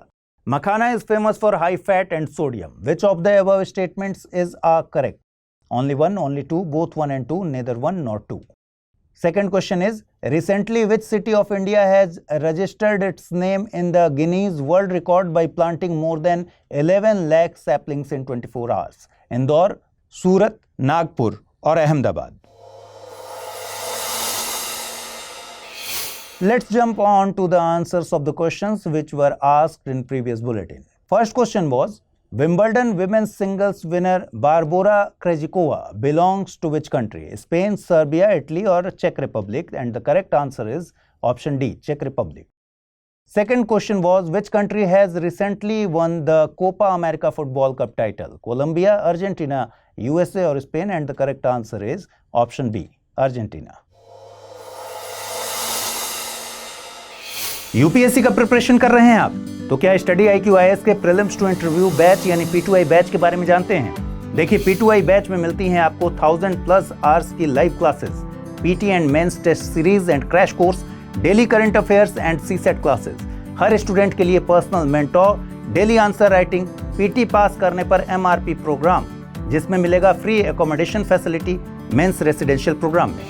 Makhana is famous for high fat and sodium. Which of the above statements is correct? Only one, only two, both one and two, neither one nor two. Second question is, recently which city of India has registered its name in the Guinness World Record by planting more than 11 lakh saplings in 24 hours? Indore, Surat, Nagpur or Ahmedabad? Let's jump on to the answers of the questions which were asked in previous bulletin. First question was, Wimbledon women's singles winner Barbora Krejcikova belongs to which country? Spain, Serbia, Italy or Czech Republic? And the correct answer is option D, Czech Republic. Second question was, which country has recently won the Copa America Football Cup title? Colombia, Argentina, USA or Spain? And the correct answer is option B, Argentina. UPSC का प्रिपरेशन कर रहे हैं आप, तो क्या स्टडी IQ IAS के प्रीलिम्स टू इंटरव्यू बैच यानी P2I बैच के बारे में जानते हैं? देखिए, P2I बैच में मिलती हैं आपको 1000+ आवर्स की live classes, PT and mains test series and crash course, daily current affairs and CSET classes, हर स्टूडेंट के लिए personal mentor, daily answer writing, PT pass करने पर MRP प्रोग्राम, जिसमें मिलेगा free accommodation facility mains residential programme में।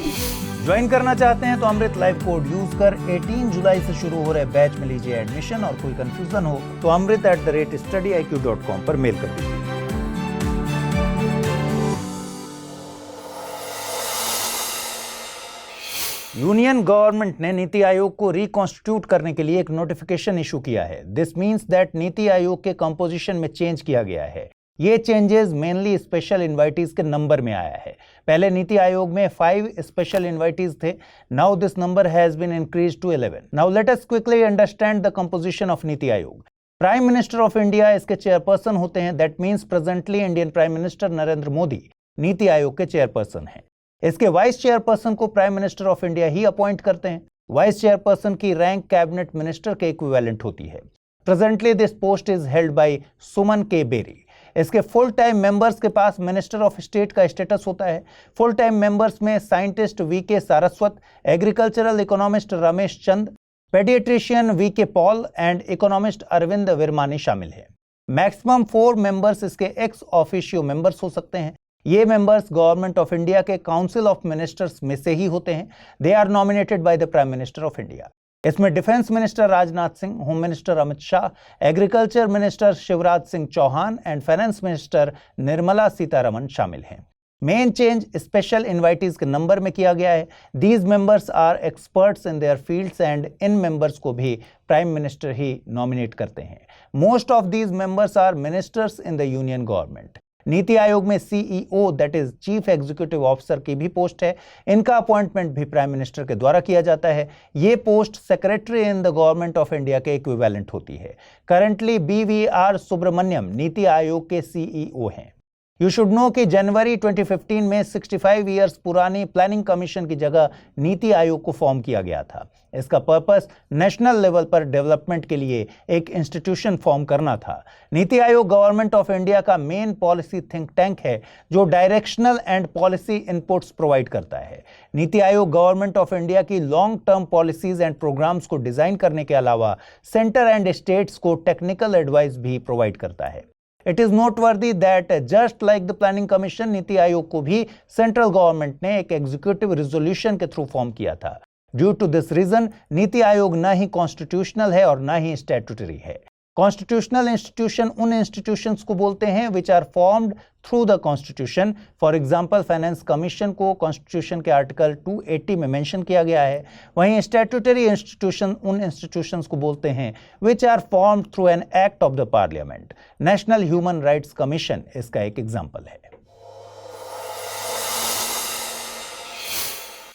ज्वाइन करना चाहते हैं तो अमृत लाइव कोड यूज कर 18 जुलाई से शुरू हो रहे बैच में लीजिए एडमिशन, और कोई कंफ्यूजन हो तो amrit@studiiq.com पर मेल कर दीजिए। यूनियन गवर्नमेंट ने नीति आयोग को रिकॉन्स्टिट्यूट करने के लिए एक नोटिफिकेशन इशू किया है। दिस मींस दैट नीति आयोग के कंपोजिशन में चेंज किया गया है। ये चेंजेस मेनली स्पेशल इन्वाइटीज के नंबर में आया है। पहले नीति आयोग में 5 स्पेशल इन्वाइटीज थे। Now this number has been increased to 11। Now let us quickly understand the composition of NITI Aayog. Prime minister of India इसके चेयरपर्सन होते हैं। That means presently Indian prime minister Narendra Modi NITI Aayog के चेयरपर्सन हैं। इसके वाइस चेयरपर्सन को प्राइम मिनिस्टर ऑफ इंडिया ही अपॉइंट करते हैं। वाइस चेयरपर्सन की रैंक कैबिनेट मिनिस्टर के इक्विवेलेंट होती है। Presently this post is held by Suman K Bery. इसके फुल टाइम मेंबर्स के पास मिनिस्टर ऑफ स्टेट का स्टेटस होता है। फुल टाइम मेंबर्स में scientist VK Saraswat, agricultural economist Ramesh Chand, paediatrician VK Paul and economist Arvind Virmani शामिल है। मैक्सिमम 4 मेंबर्स इसके एक्स ऑफिशियो मेंबर्स हो सकते हैं। ये मेंबर्स गवर्नमेंट ऑफ इंडिया के काउंसिल ऑफ मिनिस्टर्स में से ही होते हैं। They are nominated by the prime minister of India. इसमें defence minister Rajnath Singh, home minister Amit Shah, agriculture minister Shivraj Singh Chouhan and finance minister Nirmala Sitharaman शामिल हैं। मेन चेंज स्पेशल इनवाइटीज के नंबर में किया गया है। These members are experts in their fields and इन मेंबर्स को भी प्राइम मिनिस्टर ही नॉमिनेट करते हैं। Most of these members are ministers in the union government. NITI Aayog में CEO that is chief executive officer की भी पोस्ट है। इनका अपॉइंटमेंट भी प्राइम मिनिस्टर के द्वारा किया जाता है। ये post secretary in the government of India के इक्विवेलेंट होती है। करंटली BVR सुब्रमण्यम नीति आयोग के CEO हैं। यू शुड नो कि जनवरी 2015 में 65 ईयर्स पुरानी प्लानिंग कमीशन की जगह नीति आयोग को फॉर्म किया गया था। इसका पर्पस नेशनल लेवल पर डेवलपमेंट के लिए एक इंस्टीट्यूशन फॉर्म करना था। NITI Aayog government of India का मेन पॉलिसी थिंक टैंक है जो directional and policy inputs provide करता है। NITI Aayog government of India की long term policies and programmes को डिजाइन करने के अलावा सेंटर एंड स्टेट्स को टेक्निकल एडवाइस भी प्रोवाइड करता है। It is noteworthy that just like the Planning Commission, NITI Aayog को भी सेंट्रल गवर्नमेंट ने एक एग्जीक्यूटिव रिजोल्यूशन के थ्रू फॉर्म किया था। Due to this reason NITI Aayog न ही कॉन्स्टिट्यूशनल है और न ही स्टैट्यूटरी है। कॉन्स्टिट्यूशनल इंस्टीट्यूशन उन इंस्टीट्यूशंस को बोलते हैं which are formed through the constitution. For example finance commission को कॉन्स्टिट्यूशन के आर्टिकल 280 में मेंशन किया गया है। वहीं स्टैट्यूटरी इंस्टीट्यूशन उन इंस्टीट्यूशंस को बोलते हैं which are formed through an act of the parliament. National human rights commission इसका एक एग्जाम्पल है।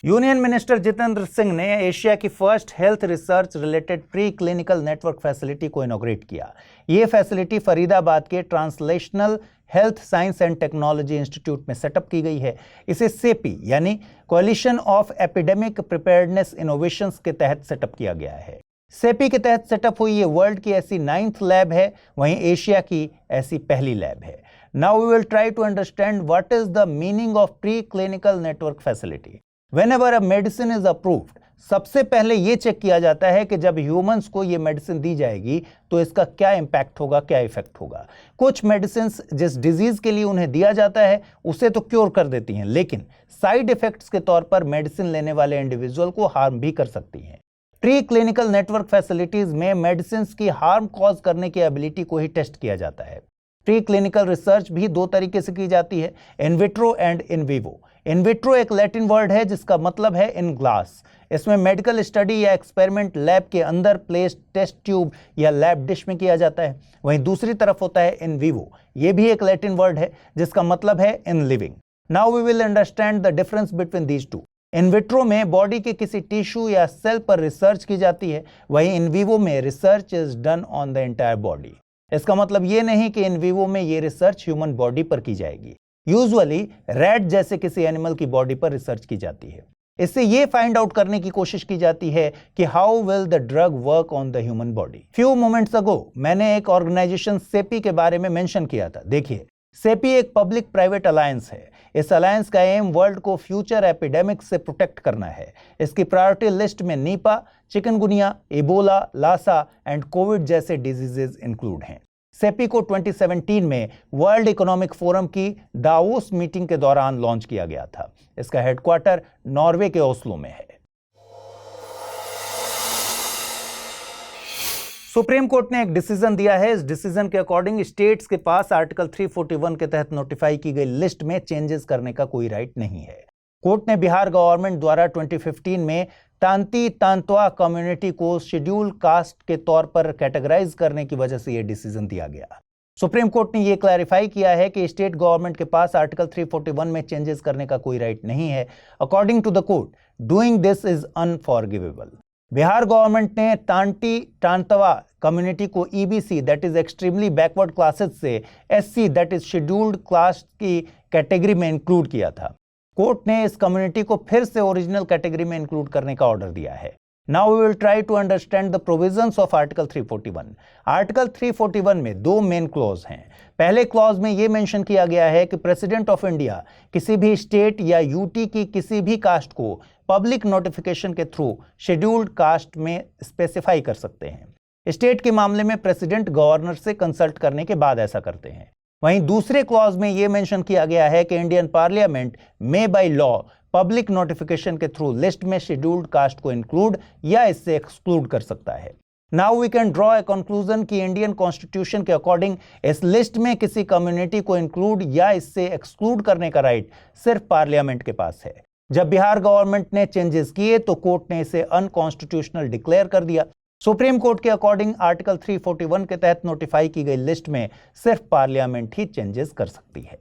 यूनियन मिनिस्टर जितेंद्र सिंह ने एशिया की first health research related pre clinical network facility को इनॉग्रेट किया। ये फैसिलिटी फरीदाबाद के translational health science and technology institute में सेटअप की गई है। इसे सेपी यानी collision of epidemic preparedness innovations के तहत सेटअप किया गया है। सेपी के तहत सेटअप हुई ये वर्ल्ड की ऐसी 9th लैब है, वहीं एशिया की ऐसी पहली लैब है। Now we will try to understand what is the meaning of preclinical network facility. Whenever a medicine is approved, सबसे पहले ये चेक किया जाता है कि जब ह्यूमंस को ये मेडिसिन दी जाएगी तो इसका क्या इंपैक्ट होगा, क्या इफेक्ट होगा। कुछ मेडिसिन जिस डिजीज के लिए उन्हें दिया जाता है उसे तो क्योर कर देती हैं, लेकिन साइड इफेक्ट्स के तौर पर मेडिसिन लेने वाले इंडिविजुअल को हार्म भी कर सकती हैं। प्री क्लिनिकल नेटवर्क फैसिलिटीज में मेडिसिन की हार्म कॉज करने की एबिलिटी को ही टेस्ट किया जाता है। प्री क्लिनिकल रिसर्च भी दो तरीके से की जाती है, in vitro and in vivo. In vitro एक लैटिन वर्ड है जिसका मतलब है इन ग्लास। इसमें मेडिकल स्टडी या एक्सपेरिमेंट लैब के अंदर प्लेस्ड टेस्ट ट्यूब या लैब डिश में किया जाता है। वहीं दूसरी तरफ होता है इन विवो। ये भी एक लैटिन वर्ड है जिसका मतलब है in living. Now we will understand the difference between these two. In vitro में बॉडी के किसी टिश्यू या सेल पर रिसर्च की जाती है, वहीं इन विवो में research is done on the entire body. इसका मतलब ये नहीं कि इन विवो में ये रिसर्च ह्यूमन बॉडी पर की जाएगी। यूजुअली रैट जैसे किसी एनिमल की बॉडी पर रिसर्च की जाती है। इससे ये फाइंड आउट करने की कोशिश की जाती है कि how will the drug work on the human body. Few moments ago मैंने एक ऑर्गेनाइजेशन सेपी के बारे में मेंशन किया था। देखिए, सेपी एक पब्लिक प्राइवेट अलायंस है। इस अलायंस का एम वर्ल्ड को फ्यूचर एपिडेमिक्स से प्रोटेक्ट करना है। इसकी प्रायोरिटी लिस्ट में Nipah, chikungunya, Ebola, Lassa and Covid जैसे डिजीजेज इंक्लूड हैं। सेपी को 2017 में वर्ल्ड इकोनॉमिक फोरम की दावोस मीटिंग के दौरान लॉन्च किया गया था। इसका हेडक्वार्टर नॉर्वे के ओस्लो में है। सुप्रीम कोर्ट ने एक डिसीजन दिया है। इस डिसीजन के अकॉर्डिंग स्टेट्स के पास आर्टिकल 341 के तहत नोटिफाई की गई लिस्ट में चेंजेस करने का कोई राइट नहीं है। कोर्ट ने बिहार गवर्नमेंट द्वारा 2015 में तांती तांतवा कम्युनिटी को शेड्यूल कास्ट के तौर पर कैटेगराइज करने की वजह से यह डिसीजन दिया गया। सुप्रीम कोर्ट ने यह क्लैरिफाई किया है कि स्टेट गवर्नमेंट के पास आर्टिकल 341 में चेंजेस करने का कोई राइट नहीं है। According to the court, doing this is unforgivable. Bihar government ने तांती तांतवा कम्युनिटी को EBC that is extremely backward classes से SC that is scheduled caste की कैटेगरी में इंक्लूड किया था। कोर्ट ने इस कम्युनिटी को फिर से ओरिजिनल कैटेगरी में इंक्लूड करने का ऑर्डर दिया है। Now we will try to understand the provisions of article 341। Article 341 में दो मेन क्लॉज हैं। पहले क्लॉज में यह मेंशन किया गया है कि प्रेसिडेंट ऑफ इंडिया किसी भी स्टेट या यूटी की किसी भी कास्ट को पब्लिक नोटिफिकेशन के थ्रू शेड्यूल्ड कास्ट में स्पेसिफाई कर सकते हैं। स्टेट के मामले में प्रेसिडेंट गवर्नर से कंसल्ट करने के बाद ऐसा करते हैं। वहीं दूसरे क्लॉज में यह मेंशन किया गया है कि इंडियन पार्लियामेंट में बाय लॉ पब्लिक नोटिफिकेशन के थ्रू लिस्ट में शेड्यूल्ड कास्ट को इंक्लूड या इससे एक्सक्लूड कर सकता है। Now we can draw a conclusion कि इंडियन कॉन्स्टिट्यूशन के अकॉर्डिंग इस लिस्ट में किसी कम्युनिटी को इंक्लूड या इससे एक्सक्लूड करने का राइट सिर्फ पार्लियामेंट के पास है। जब बिहार गवर्नमेंट ने चेंजेस किए तो कोर्ट ने इसे अनकॉन्स्टिट्यूशनल डिक्लेयर कर दिया। सुप्रीम कोर्ट के अकॉर्डिंग आर्टिकल 341 के तहत नोटिफाई की गई लिस्ट में सिर्फ पार्लियामेंट ही चेंजेस कर सकती है।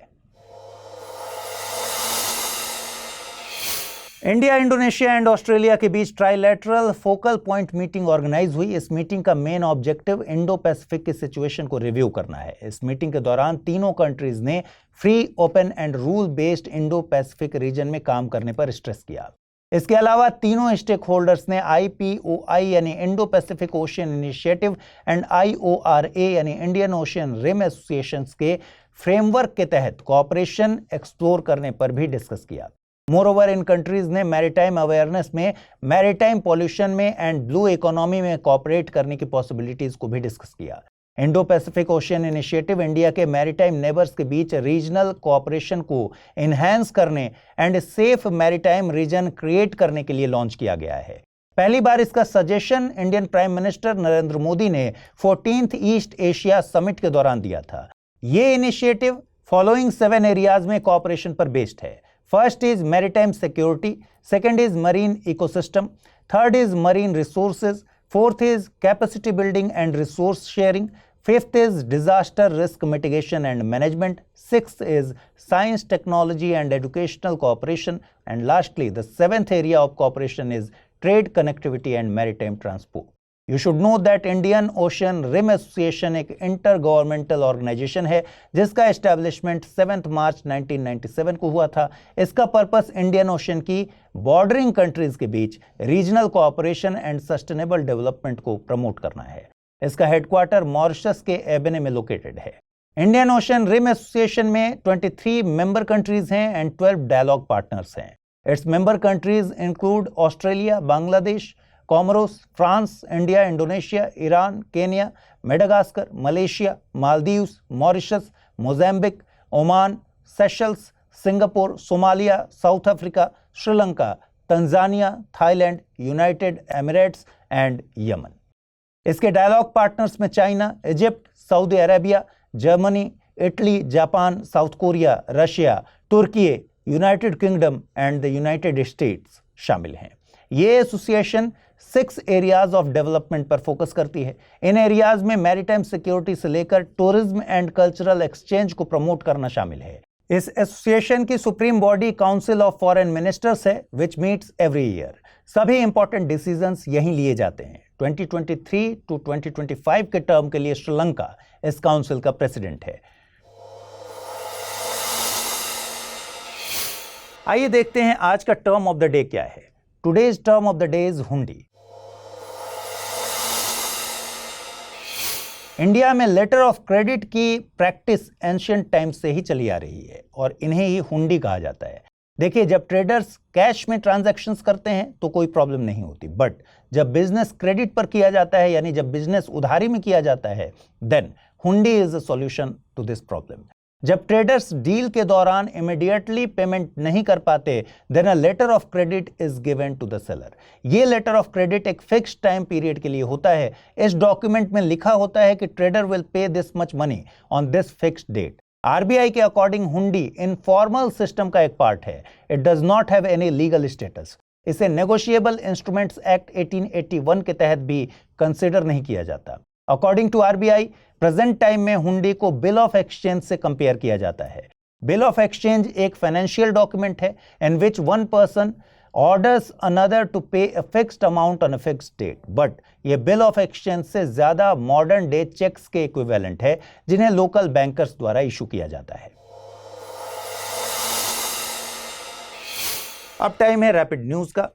इंडिया, इंडोनेशिया एंड ऑस्ट्रेलिया के बीच trilateral focal point meeting organise हुई। इस मीटिंग का मेन ऑब्जेक्टिव इंडो पैसिफिक की सिचुएशन को रिव्यू करना है। इस मीटिंग के दौरान तीनों कंट्रीज ने free, open and rule based Indo Pacific region में काम करने पर स्ट्रेस किया। इसके अलावा तीनों स्टेक होल्डर्स ने IPOI यानी Indo Pacific ocean initiative and IORA यानी इंडियन ओशियन रिम एसोसिएशंस के फ्रेमवर्क के तहत कोऑपरेशन एक्सप्लोर करने पर भी डिस्कस किया। मोरओवर, इन कंट्रीज ने मैरीटाइम अवेयरनेस में, मैरीटाइम पॉल्यूशन में एंड ब्लू इकोनॉमी में कोऑपरेट करने की पॉसिबिलिटीज को भी डिस्कस किया। Indo Pacific ocean initiative India के मैरीटाइम नेबर्स के बीच रीजनल कोऑपरेशन को इनहैंस करने and safe maritime region create करने के लिए लॉन्च किया गया है। पहली बार इसका suggestion Indian prime minister Narendra Modi ने 14th ईस्ट एशिया समिट के दौरान दिया था। ये इनिशिएटिव फॉलोइंग 7 एरियाज में कोऑपरेशन पर बेस्ड है। First is maritime security, second is marine ecosystem, third is marine resources, fourth is capacity building and resource sharing, fifth is disaster risk mitigation and management, sixth is science, technology and educational cooperation, and lastly the 7th area of cooperation is trade, connectivity and maritime transport. You should know that Indian Ocean Rim Association एक इंटर गवर्नमेंटल ऑर्गेनाइजेशन है जिसका एस्टैब्लिशमेंट 7 मार्च 1997 को हुआ था। इसका पर्पस इंडियन ओशन की बॉर्डरिंग कंट्रीज के बीच regional cooperation and sustainable development को प्रमोट करना है। इसका हेडक्वार्टर मॉरिशस के एबेने में लोकेटेड है। इंडियन ओशन रिम एसोसिएशन में 23 मेंबर कंट्रीज हैं एंड 12 डायलॉग पार्टनर्स हैं। Its member countries include Australia, Bangladesh, Comoros, France, India, Indonesia, Iran, Kenya, Madagascar, Malaysia, Maldives, Mauritius, Mozambique, Oman, Seychelles, Singapore, Somalia, South Africa, Sri Lanka, Tanzania, Thailand, United Emirates and Yemen. इसके डायलॉग पार्टनर्स में China, Egypt, Saudi Arabia, Germany, Italy, Japan, South Korea, Russia, तुर्की, United Kingdom and the United States शामिल हैं। ये एसोसिएशन 6 एरियाज ऑफ डेवलपमेंट पर फोकस करती है। इन एरियाज में मैरीटाइम सिक्योरिटी से लेकर टूरिज्म एंड कल्चरल एक्सचेंज को प्रमोट करना शामिल है। इस एसोसिएशन की supreme body council of foreign ministers है विच मीट्स एवरी ईयर। सभी इंपॉर्टेंट डिसीजंस यहीं लिए जाते हैं। 2023 to 2025 के टर्म के लिए श्रीलंका इस काउंसिल का प्रेसिडेंट है। आइए देखते हैं आज का टर्म ऑफ द डे क्या है। Today's term of the day is हुंडी। इंडिया में लेटर ऑफ क्रेडिट की प्रैक्टिस एंशिएंट टाइम से ही चली आ रही है और इन्हें ही हुंडी कहा जाता है। देखिए, जब ट्रेडर्स कैश में ट्रांजैक्शंस करते हैं तो कोई प्रॉब्लम नहीं होती, बट जब बिजनेस क्रेडिट पर किया जाता है यानी जब बिजनेस उधारी में किया जाता है, then hundi is a solution to this problem. जब ट्रेडर्स डील के दौरान इमीडिएटली पेमेंट नहीं कर पाते, then a letter of credit is given to the seller. ये लेटर ऑफ क्रेडिट एक फिक्स्ड टाइम पीरियड के लिए होता है। इस डॉक्यूमेंट में लिखा होता है कि trader will pay this much money on this fixed date. RBI के अकॉर्डिंग हुंडी इनफॉर्मल सिस्टम का एक पार्ट है। It does not have any legal status. इसे नेगोशिएबल इंस्ट्रूमेंट्स एक्ट 1881 के तहत भी कंसिडर नहीं किया जाता। According to RBI, present time में हुंडी को बिल ऑफ एक्सचेंज से कंपेयर किया जाता है। बिल ऑफ एक्सचेंज एक फाइनेंशियल डॉक्यूमेंट है in which one person orders another to pay a fixed amount on a fixed date, but ये बिल ऑफ एक्सचेंज से ज्यादा मॉडर्न डे चेक्स के इक्विवेलेंट है जिन्हें लोकल बैंकर्स द्वारा इशू किया जाता है। अब टाइम है रैपिड न्यूज का।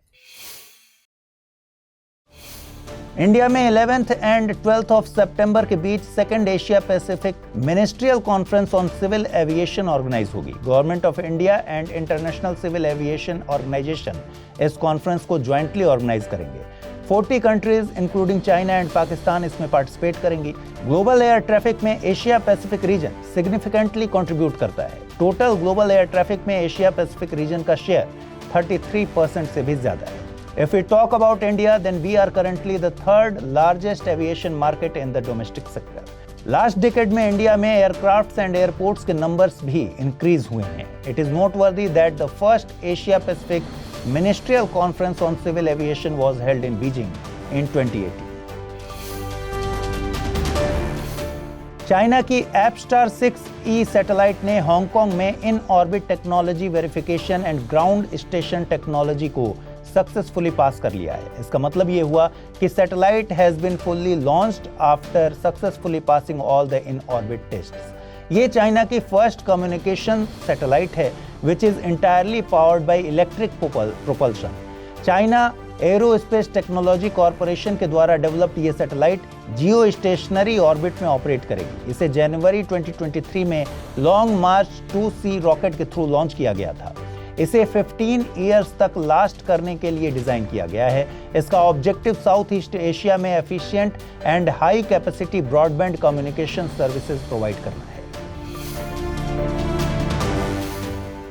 इंडिया में 11th एंड 12th ऑफ सितंबर के बीच second Asia Pacific ministerial conference on civil aviation organise होगी। Government of India and international civil aviation organisation इस कॉन्फ्रेंस को ज्वाइंटली ऑर्गेनाइज करेंगे। 40 countries including China and Pakistan इसमें पार्टिसिपेट करेंगी। ग्लोबल एयर ट्रैफिक में Asia Pacific region significantly contribute करता है। टोटल ग्लोबल एयर ट्रैफिक में एशिया पैसिफिक रीजन का शेयर 33% से भी ज्यादा है। If we talk about India, then we are currently the 3rd largest aviation market in the domestic sector. Last decade में इंडिया में एयरक्राफ्ट्स एंड एयरपोर्ट्स के नंबर्स भी इंक्रीज हुए हैं। It is noteworthy that the first Asia Pacific Ministerial Conference on Civil Aviation was held in Beijing in 2018. China की एपस्टार 6E सैटेलाइट ने हांगकांग में in orbit technology verification and ground station technology को सक्सेसफुली पास कर लिया है। इसका मतलब ये हुआ कि satellite has been fully launched after successfully passing all the in orbit tests. ये चाइना की फर्स्ट कम्युनिकेशन सैटेलाइट है which is entirely powered by electric propulsion. China Aerospace Technology Corporation के द्वारा डेवलप्ड ये सैटेलाइट जियो स्टेशनरी ऑर्बिट में ऑपरेट करेगी। इसे जनवरी 2023 में लॉन्ग मार्च 2C रॉकेट के थ्रू लॉन्च किया गया था। इसे 15 ईयर्स तक लास्ट करने के लिए डिजाइन किया गया है। इसका ऑब्जेक्टिव साउथ ईस्ट एशिया में efficient and high capacity broadband communication services provide करना है।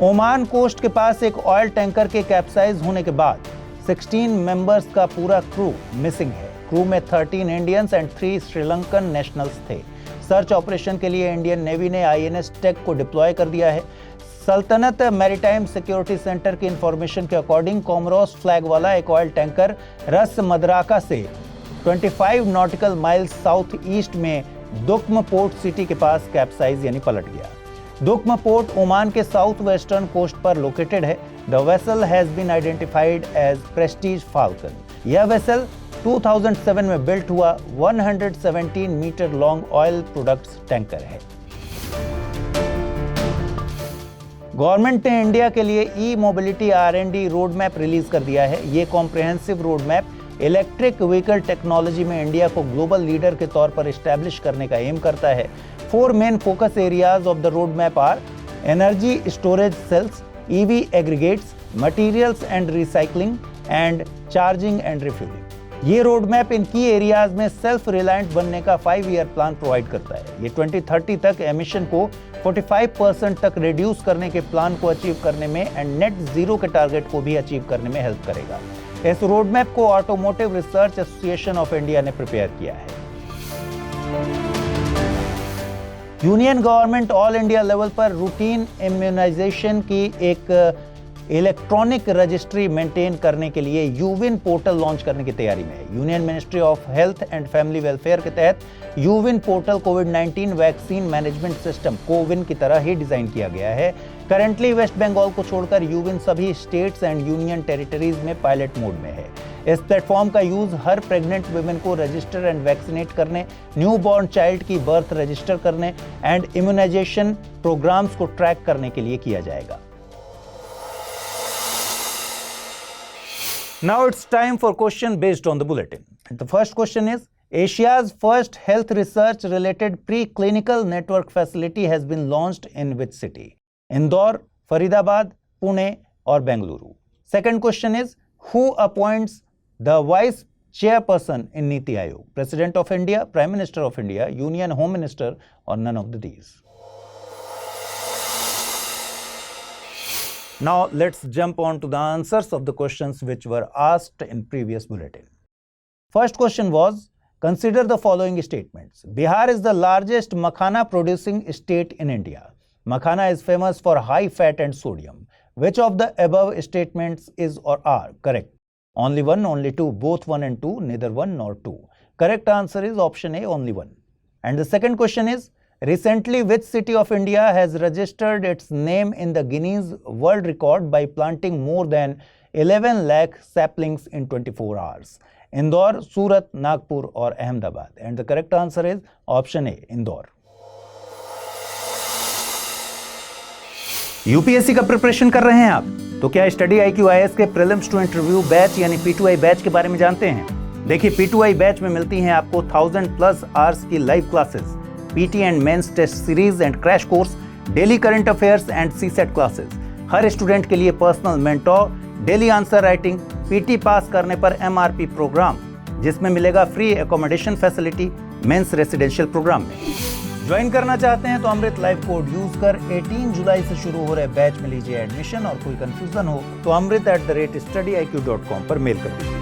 ओमान कोस्ट के पास एक ऑयल टैंकर के कैप्साइज होने के बाद 16 मेंबर्स का पूरा क्रू मिसिंग है। क्रू में 13 इंडियंस एंड 3 श्रीलंकन नेशनल्स थे। सर्च ऑपरेशन के लिए इंडियन नेवी ने INS टेक को डिप्लॉय कर दिया है। सल्तनत मैरीटाइम सिक्योरिटी सेंटर की इंफॉर्मेशन के अकॉर्डिंग कोमोरोस फ्लैग वाला एक ऑयल टैंकर रस मदराका से 25 नॉटिकल माइल्स साउथ ईस्ट में दुक्म पोर्ट सिटी के पास कैप्साइज यानी पलट गया। दुक्म पोर्ट ओमान के साउथ वेस्टर्न कोस्ट पर लोकेटेड है। The vessel has been identified as Prestige Falcon. यह वेसल 2007 में बिल्ट हुआ 117 metre long oil products tanker है। गवर्नमेंट ने इंडिया के लिए e mobility R&D road map रिलीज कर दिया है। ये comprehensive road map electric vehicle technology में इंडिया को ग्लोबल लीडर के तौर पर एस्टैब्लिश करने का एम करता है। 4 main focus areas of the road map are energy storage cells, EV aggregates, materials and recycling and charging and refuelling. ये रोड मैप इन की एरियाज में सेल्फ रिलायंट बनने का 5-ईयर प्लान प्रोवाइड करता है। ये 2030 तक एमिशन को 45% तक रिड्यूस करने के प्लान को अचीव करने में एंड नेट जीरो के टारगेट को भी अचीव करने में हेल्प करेगा। इस रोड मैप को automotive research association of India ने प्रिपेयर किया है। Union government all India level पर रूटीन इम्यूनाइजेशन की एक इलेक्ट्रॉनिक रजिस्ट्री मेंटेन करने के लिए यूविन पोर्टल लॉन्च करने की तैयारी में है। Union ministry of health and family welfare के तहत यूविन पोर्टल कोविड-19 वैक्सीन मैनेजमेंट सिस्टम कोविन की तरह ही डिजाइन किया गया है। करंटली वेस्ट बंगाल को छोड़कर यूविन सभी स्टेट्स एंड यूनियन टेरिटरीज में पायलट मोड में है। इस प्लेटफॉर्म का यूज हर प्रेग्नेंट वुमेन को रजिस्टर एंड वैक्सीनेट करने, न्यू बॉर्न चाइल्ड की बर्थ रजिस्टर करने एंड इम्यूनाइजेशन प्रोग्राम्स को ट्रैक करने के लिए किया जाएगा। Now it's time for question based on the bulletin. The first question is, Asia's first health research related preclinical network facility has been launched in which city? Indore, Faridabad, Pune or Bengaluru? Second question is, who appoints the vice chairperson in Niti Aayog? President of India, Prime Minister of India, Union Home Minister or none of these? Now let's jump on to the answers of the questions which were asked in previous bulletin. First question was, consider the following statements. Bihar is the largest makhana producing state in India. Makhana is famous for high fat and sodium. Which of the above statements is or are correct? Only one, only two, both one and two, neither one nor two. Correct answer is option A, only one. And the second question is, recently, which city of India has registered its name in the Guinness World Record by planting more than 11 lakh saplings in 24 hours? Indore, Surat, Nagpur or Ahmedabad? And the correct answer is option A, Indore. UPSC का प्रिपरेशन कर रहे हैं आप, तो क्या स्टडी IQ IAS के प्रीलिम्स टू इंटरव्यू बैच यानी P2I बैच के बारे में जानते हैं? देखिए, P2I बैच में मिलती हैं आपको 1000+ आवर्स की live classes, PT and mains test series and crash course, daily current affairs and CSET classes. हर स्टूडेंट के लिए personal mentor, daily answer writing, PT pass करने पर MRP प्रोग्राम, जिसमें मिलेगा free accommodation facility mains residential programme में। ज्वाइन करना चाहते हैं तो अमृत लाइव कोड यूज कर 18 जुलाई से शुरू हो रहे बैच में लीजिए एडमिशन। और कोई कंफ्यूजन हो तो amrit@studiiq.com पर मेल कर दीजिए।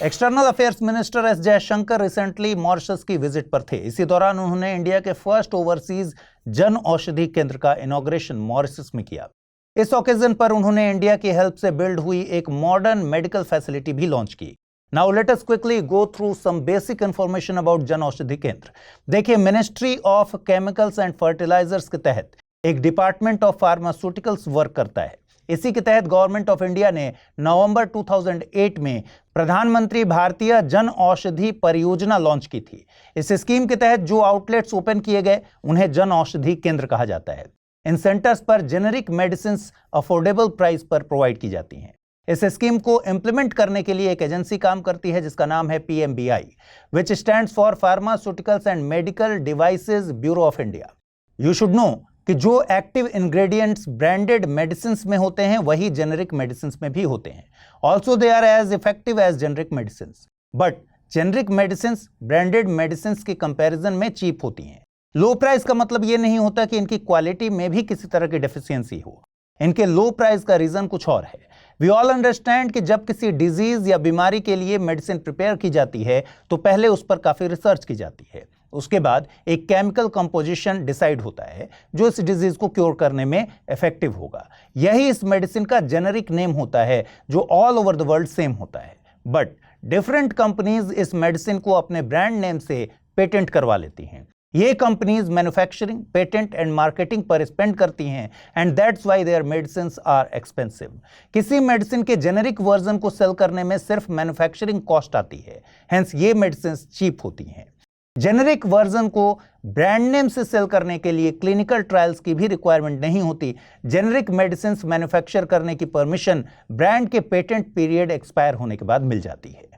External affairs minister S Jaishankar recently Mauritius की विजिट पर थे। इसी दौरान उन्होंने इंडिया के फर्स्ट ओवरसीज जन औषधि केंद्र का इनॉग्रेशन मॉरिशस में किया। इस ओकेजन पर उन्होंने इंडिया की हेल्प से बिल्ड हुई एक मॉडर्न मेडिकल फैसिलिटी भी लॉन्च की। Now let us quickly go through some basic information about Jan Aushadhi Kendra. देखिए, ministry of chemicals and fertilisers के तहत एक डिपार्टमेंट ऑफ फार्मास्यूटिकल्स वर्क करता है। इसी के तहत गवर्नमेंट ऑफ इंडिया ने नवंबर 2008 में प्रधानमंत्री भारतीय जन औषधि परियोजना लॉन्च की थी। इस स्कीम के तहत जो आउटलेट्स ओपन किए गए उन्हें जन औषधि केंद्र कहा जाता है। इन सेंटर्स पर जेनेरिक मेडिसिन अफोर्डेबल प्राइस पर प्रोवाइड की जाती हैं। इस स्कीम को इंप्लीमेंट करने के लिए एक एजेंसी काम करती है जिसका नाम है PMBI, which stands for pharmaceuticals and medical devices bureau of India. You should know कि जो एक्टिव इंग्रेडिएंट्स ब्रांडेड मेडिसिन में होते हैं वही जेनेरिक मेडिसिन में भी होते हैं। Also they are as effective as generic medicine, but generic medicine branded medicine के कंपैरिजन में चीप होती हैं। लो प्राइस का मतलब यह नहीं होता कि इनकी क्वालिटी में भी किसी तरह की डेफिशिएंसी हो। इनके लो प्राइस का रीजन कुछ और है। वी ऑल अंडरस्टैंड कि जब किसी डिजीज या बीमारी के लिए मेडिसिन प्रिपेयर की जाती है तो पहले उस पर काफी रिसर्च की जाती है। उसके बाद एक केमिकल कंपोजिशन डिसाइड होता है जो इस डिजीज को क्योर करने में इफेक्टिव होगा। यही इस मेडिसिन का जेनेरिक नेम होता है जो all over the world same होता है। बट डिफरेंट कंपनीज इस मेडिसिन को अपने ब्रांड नेम से पेटेंट करवा लेती हैं। ये companies manufacturing, patent and marketing पर स्पेंड करती हैं and that's why their medicines are expensive. किसी मेडिसिन के जेनेरिक वर्जन को सेल करने में सिर्फ मैन्युफैक्चरिंग कॉस्ट आती है, हेंस ये मेडिसिन्स चीप होती हैं। जेनेरिक वर्जन को ब्रांड नेम से सेल करने के लिए क्लिनिकल ट्रायल्स की भी रिक्वायरमेंट नहीं होती। जेनेरिक मेडिसिन मैन्युफैक्चर करने की परमिशन ब्रांड के पेटेंट पीरियड एक्सपायर होने के बाद मिल जाती है।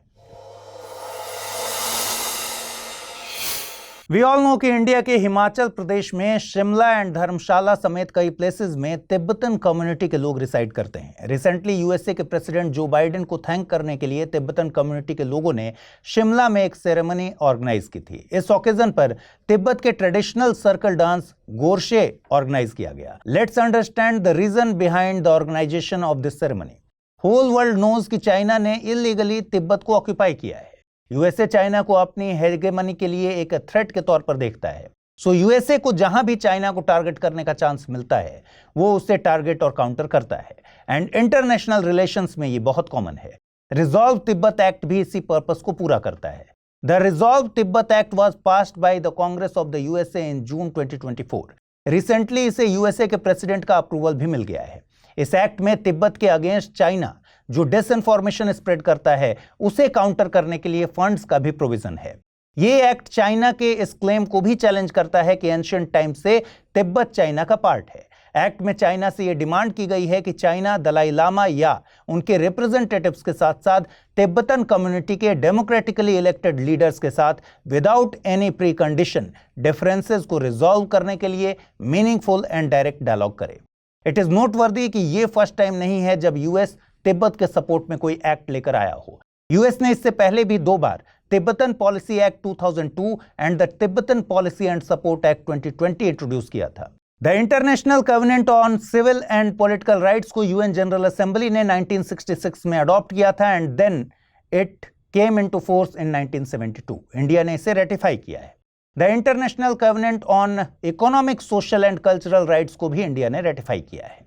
वी ऑल नो कि इंडिया के हिमाचल प्रदेश में शिमला एंड धर्मशाला समेत कई प्लेसेस में तिब्बतन कम्युनिटी के लोग रिसाइड करते हैं। रिसेंटली USA के प्रेसिडेंट जो बाइडेन को थैंक करने के लिए तिब्बतन कम्युनिटी के लोगों ने शिमला में एक सेरेमनी ऑर्गेनाइज की थी। इस ओकेजन पर तिब्बत के traditional circle dance Gorshey organise किया गया। Let's understand the reason behind the organisation of this ceremony. Whole world knows कि चाइना ने इलीगली तिब्बत को ऑक्यूपाई किया है। USA चाइना को अपनी हेगेमनी के लिए एक थ्रेट के तौर पर देखता है। सो USA को जहां भी चाइना को टारगेट करने का चांस मिलता है वो उससे टारगेट और काउंटर करता है एंड इंटरनेशनल रिलेशंस में ये बहुत कॉमन है। रिजॉल्व तिब्बत एक्ट भी इसी पर्पस को पूरा करता है। The resolve Tibet act was passed by the Congress of the USA in June 2024। Recently इसे USA के प्रेसिडेंट का अप्रूवल भी मिल गया है। इस एक्ट में तिब्बत के अगेंस्ट चाइना जो डिसइंफॉर्मेशन स्प्रेड करता है उसे काउंटर करने के लिए फंड्स का भी प्रोविजन है। ये एक्ट चाइना के इस क्लेम को भी चैलेंज करता है कि एंशिएंट टाइम से तिब्बत चाइना का पार्ट है। एक्ट में चाइना से यह डिमांड की गई है कि चाइना दलाई लामा या उनके रिप्रेजेंटेटिव्स के साथ साथ तिब्बतन कम्युनिटी के डेमोक्रेटिकली इलेक्टेड लीडर्स के साथ without any pre condition differences को रिजॉल्व करने के लिए मीनिंगफुल एंड डायरेक्ट डायलॉग करे। इट इज नोटवर्दी कि यह फर्स्ट टाइम नहीं है जब US तिब्बत के सपोर्ट में कोई एक्ट लेकर आया हो। US ने इससे पहले भी 2 बार Tibetan policy act 2002 and the Tibetan policy and support act 2020 introduce किया था। The international covenant on civil and political rights को UN जनरल असेंबली ने 1966 में अडॉप्ट किया था and then it came into force in 1972। India ने इसे रेटिफाई किया है। The international covenant on economic, social and cultural rights को भी इंडिया ने रेटिफाई किया है।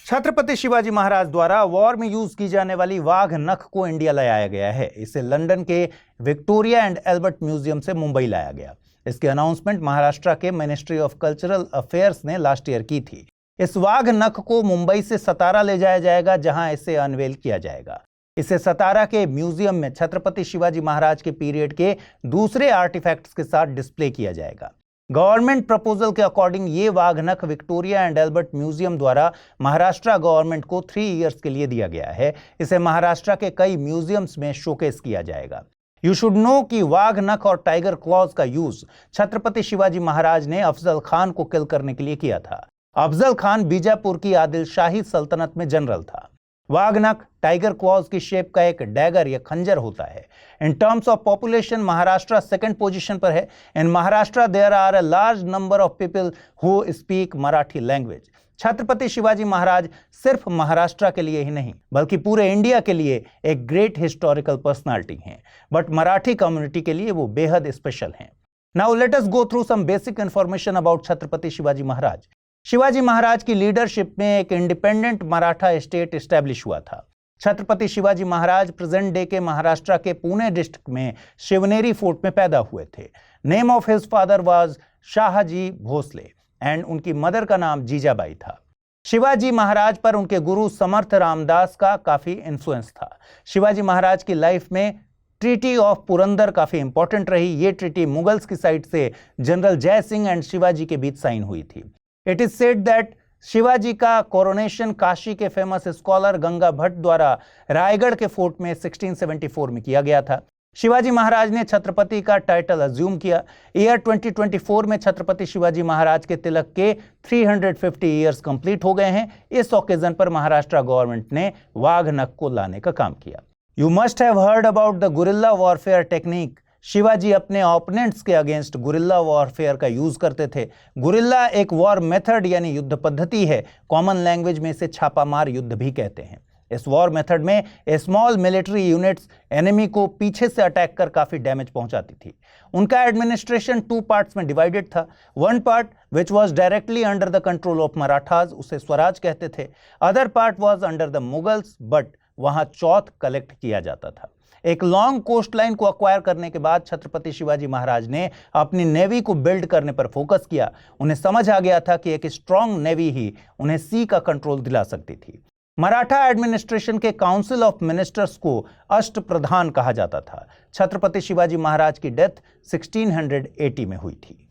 छत्रपति शिवाजी महाराज द्वारा वॉर में यूज की जाने वाली वाघ नख को इंडिया लाया गया है। इसे लंदन के विक्टोरिया एंड एल्बर्ट म्यूजियम से मुंबई लाया गया। इसकी अनाउंसमेंट महाराष्ट्र के मिनिस्ट्री ऑफ कल्चरल अफेयर्स ने लास्ट ईयर की थी। इस वाघ नख को मुंबई से सतारा ले जाया जाएगा जहां इसे अनवेल किया जाएगा। इसे सतारा के म्यूजियम में छत्रपति शिवाजी महाराज के पीरियड के दूसरे आर्टिफैक्ट्स के साथ डिस्प्ले किया जाएगा। गवर्नमेंट प्रपोजल के अकॉर्डिंग ये वाघ नख विक्टोरिया एंड एल्बर्ट म्यूजियम द्वारा महाराष्ट्र गवर्नमेंट को 3 इयर्स के लिए दिया गया है। इसे महाराष्ट्र के कई म्यूजियम्स में शोकेस किया जाएगा। यू शुड नो कि वाघ नख और टाइगर क्लॉज का यूज छत्रपति शिवाजी महाराज ने अफजल खान को किल करने के लिए किया था। अफजल खान बीजापुर की आदिल शाही सल्तनत में जनरल था। वाघ नख टाइगर क्लॉज की शेप का एक डैगर या खंजर होता है। In terms of population Maharashtra second position पर है। In Maharashtra there are a large number of people who speak Marathi language. Chhatrapati Shivaji Maharaj सिर्फ महाराष्ट्र के लिए ही नहीं बल्कि पूरे इंडिया के लिए एक ग्रेट हिस्टोरिकल पर्सनालिटी हैं, बट मराठी कम्युनिटी के लिए वो बेहद स्पेशल हैं। Now let us go through some basic information about Chhatrapati Shivaji Maharaj. Shivaji Maharaj की लीडरशिप में एक इंडिपेंडेंट मराठा स्टेट एस्टेब्लिश हुआ था। छत्रपति शिवाजी महाराज प्रेजेंट डे के महाराष्ट्र के पुणे डिस्ट्रिक्ट में शिवनेरी फोर्ट में पैदा हुए थे। Name of his father was Shahji Bhosale and उनकी मदर का नाम जीजाबाई था। शिवाजी महाराज पर उनके गुरु समर्थ रामदास का काफी इन्फ्लुएंस था। शिवाजी महाराज की लाइफ में ट्रीटी ऑफ पुरंदर काफी इंपॉर्टेंट रही। ये ट्रीटी मुगल्स की साइड से जनरल जय सिंह एंड शिवाजी के बीच साइन हुई थी। It is said that Shivaji का कोरोनेशन काशी के फेमस स्कॉलर गंगा भट्ट द्वारा रायगढ़ के फोर्ट में 1674 में किया गया था। शिवाजी महाराज ने छत्रपति का टाइटल अज्यूम किया। ईयर 2024 में छत्रपति शिवाजी महाराज के तिलक के 350 ईयर्स कंप्लीट हो गए हैं। इस ओकेजन पर महाराष्ट्र गवर्नमेंट ने वाघ नख को लाने का काम किया। You must have heard about the guerrilla warfare technique. Shivaji अपने ओपोनेंट्स के अगेंस्ट गुरिल्ला वॉरफेयर का यूज करते थे। गुरिल्ला एक वॉर मेथड यानी युद्ध पद्धति है। कॉमन लैंग्वेज में इसे छापामार युद्ध भी कहते हैं। इस वॉर मेथड में स्मॉल मिलिट्री यूनिट्स एनिमी को पीछे से अटैक कर काफी डैमेज पहुंचाती थी। उनका एडमिनिस्ट्रेशन 2 पार्ट्स में डिवाइडेड था। One part which was directly under the control of Marathas, उसे स्वराज कहते थे। Other part was under the Mughals, but वहां चौथ कलेक्ट किया जाता था। एक लॉन्ग कोस्ट लाइन को अक्वायर करने के बाद छत्रपति शिवाजी महाराज ने अपनी नेवी को बिल्ड करने पर फोकस किया। उन्हें समझ आ गया था कि एक स्ट्रांग नेवी ही उन्हें सी का कंट्रोल दिला सकती थी। मराठा एडमिनिस्ट्रेशन के काउंसिल ऑफ मिनिस्टर्स को अष्टप्रधान कहा जाता था। छत्रपति शिवाजी महाराज की डेथ 1680 में हुई थी।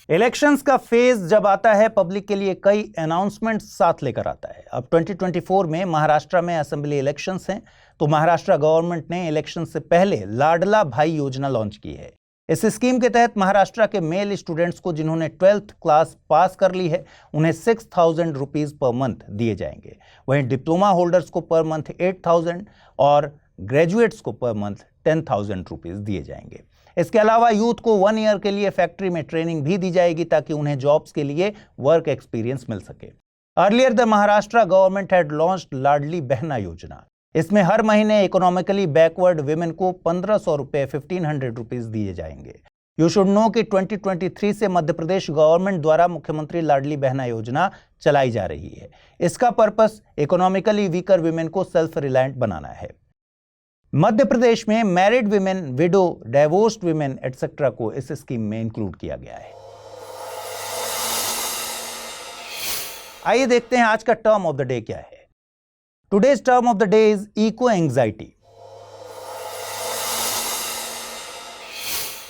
इलेक्शंस का फेज जब आता है, पब्लिक के लिए कई अनाउंसमेंट साथ लेकर आता है। अब 2024 में महाराष्ट्र में असेंबली इलेक्शंस हैं, तो महाराष्ट्र गवर्नमेंट ने इलेक्शन से पहले लाडला भाई योजना लॉन्च की है। इस स्कीम के तहत महाराष्ट्र के मेल स्टूडेंट्स को जिन्होंने 12th क्लास पास कर ली है, उन्हें 6000 रुपीज पर मंथ दिए जाएंगे। वहीं डिप्लोमा होल्डर्स को पर मंथ 8000 और ग्रेजुएट्स को पर मंथ 10,000 रुपीज दिए जाएंगे। इसके अलावा यूथ को 1 ईयर के लिए फैक्ट्री में ट्रेनिंग भी दी जाएगी ताकि उन्हें जॉब्स के लिए वर्क एक्सपीरियंस मिल सके। Earlier the Maharashtra government had launched Ladli Behna Yojana. इसमें हर महीने इकोनॉमिकली बैकवर्ड विमेन को 1500 रुपए 1500 रुपीज दिए जाएंगे। यू शुड नो कि 2023 से मध्य प्रदेश गवर्नमेंट द्वारा मुख्यमंत्री लाडली बहना योजना चलाई जा रही है। इसका पर्पस इकोनॉमिकली वीकर विमेन को सेल्फ रिलायंट बनाना है। मध्य प्रदेश में married women, window, divorced women etcetera को इस स्कीम में इंक्लूड किया गया है। आइए देखते हैं आज का टर्म ऑफ द डे क्या है। Today's term of the day is eco anxiety.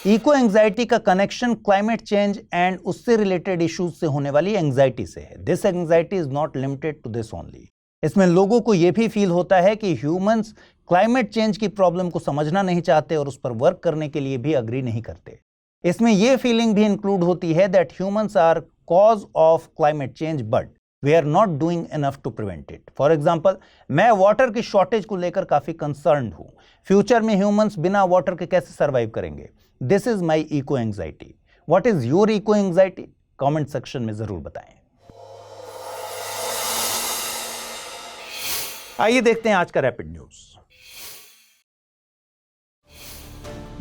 Eco anxiety का कनेक्शन क्लाइमेट चेंज एंड उससे रिलेटेड इश्यूज से होने वाली एंग्जाइटी से है। This anxiety is not limited to this only. इसमें लोगों को यह भी फील होता है कि ह्यूमंस क्लाइमेट चेंज की प्रॉब्लम को समझना नहीं चाहते और उस पर वर्क करने के लिए भी अग्री नहीं करते। इसमें यह फीलिंग भी इंक्लूड होती है that humans are cause of climate change but we are not doing enough to prevent it. For example, मैं वाटर की शॉर्टेज को लेकर काफी कंसर्न्ड हूं। फ्यूचर में ह्यूमंस बिना वाटर के कैसे सर्वाइव करेंगे? This is my eco anxiety. What is your eco anxiety? Comment section में जरूर बताएं। आइए देखते हैं आज का रैपिड न्यूज।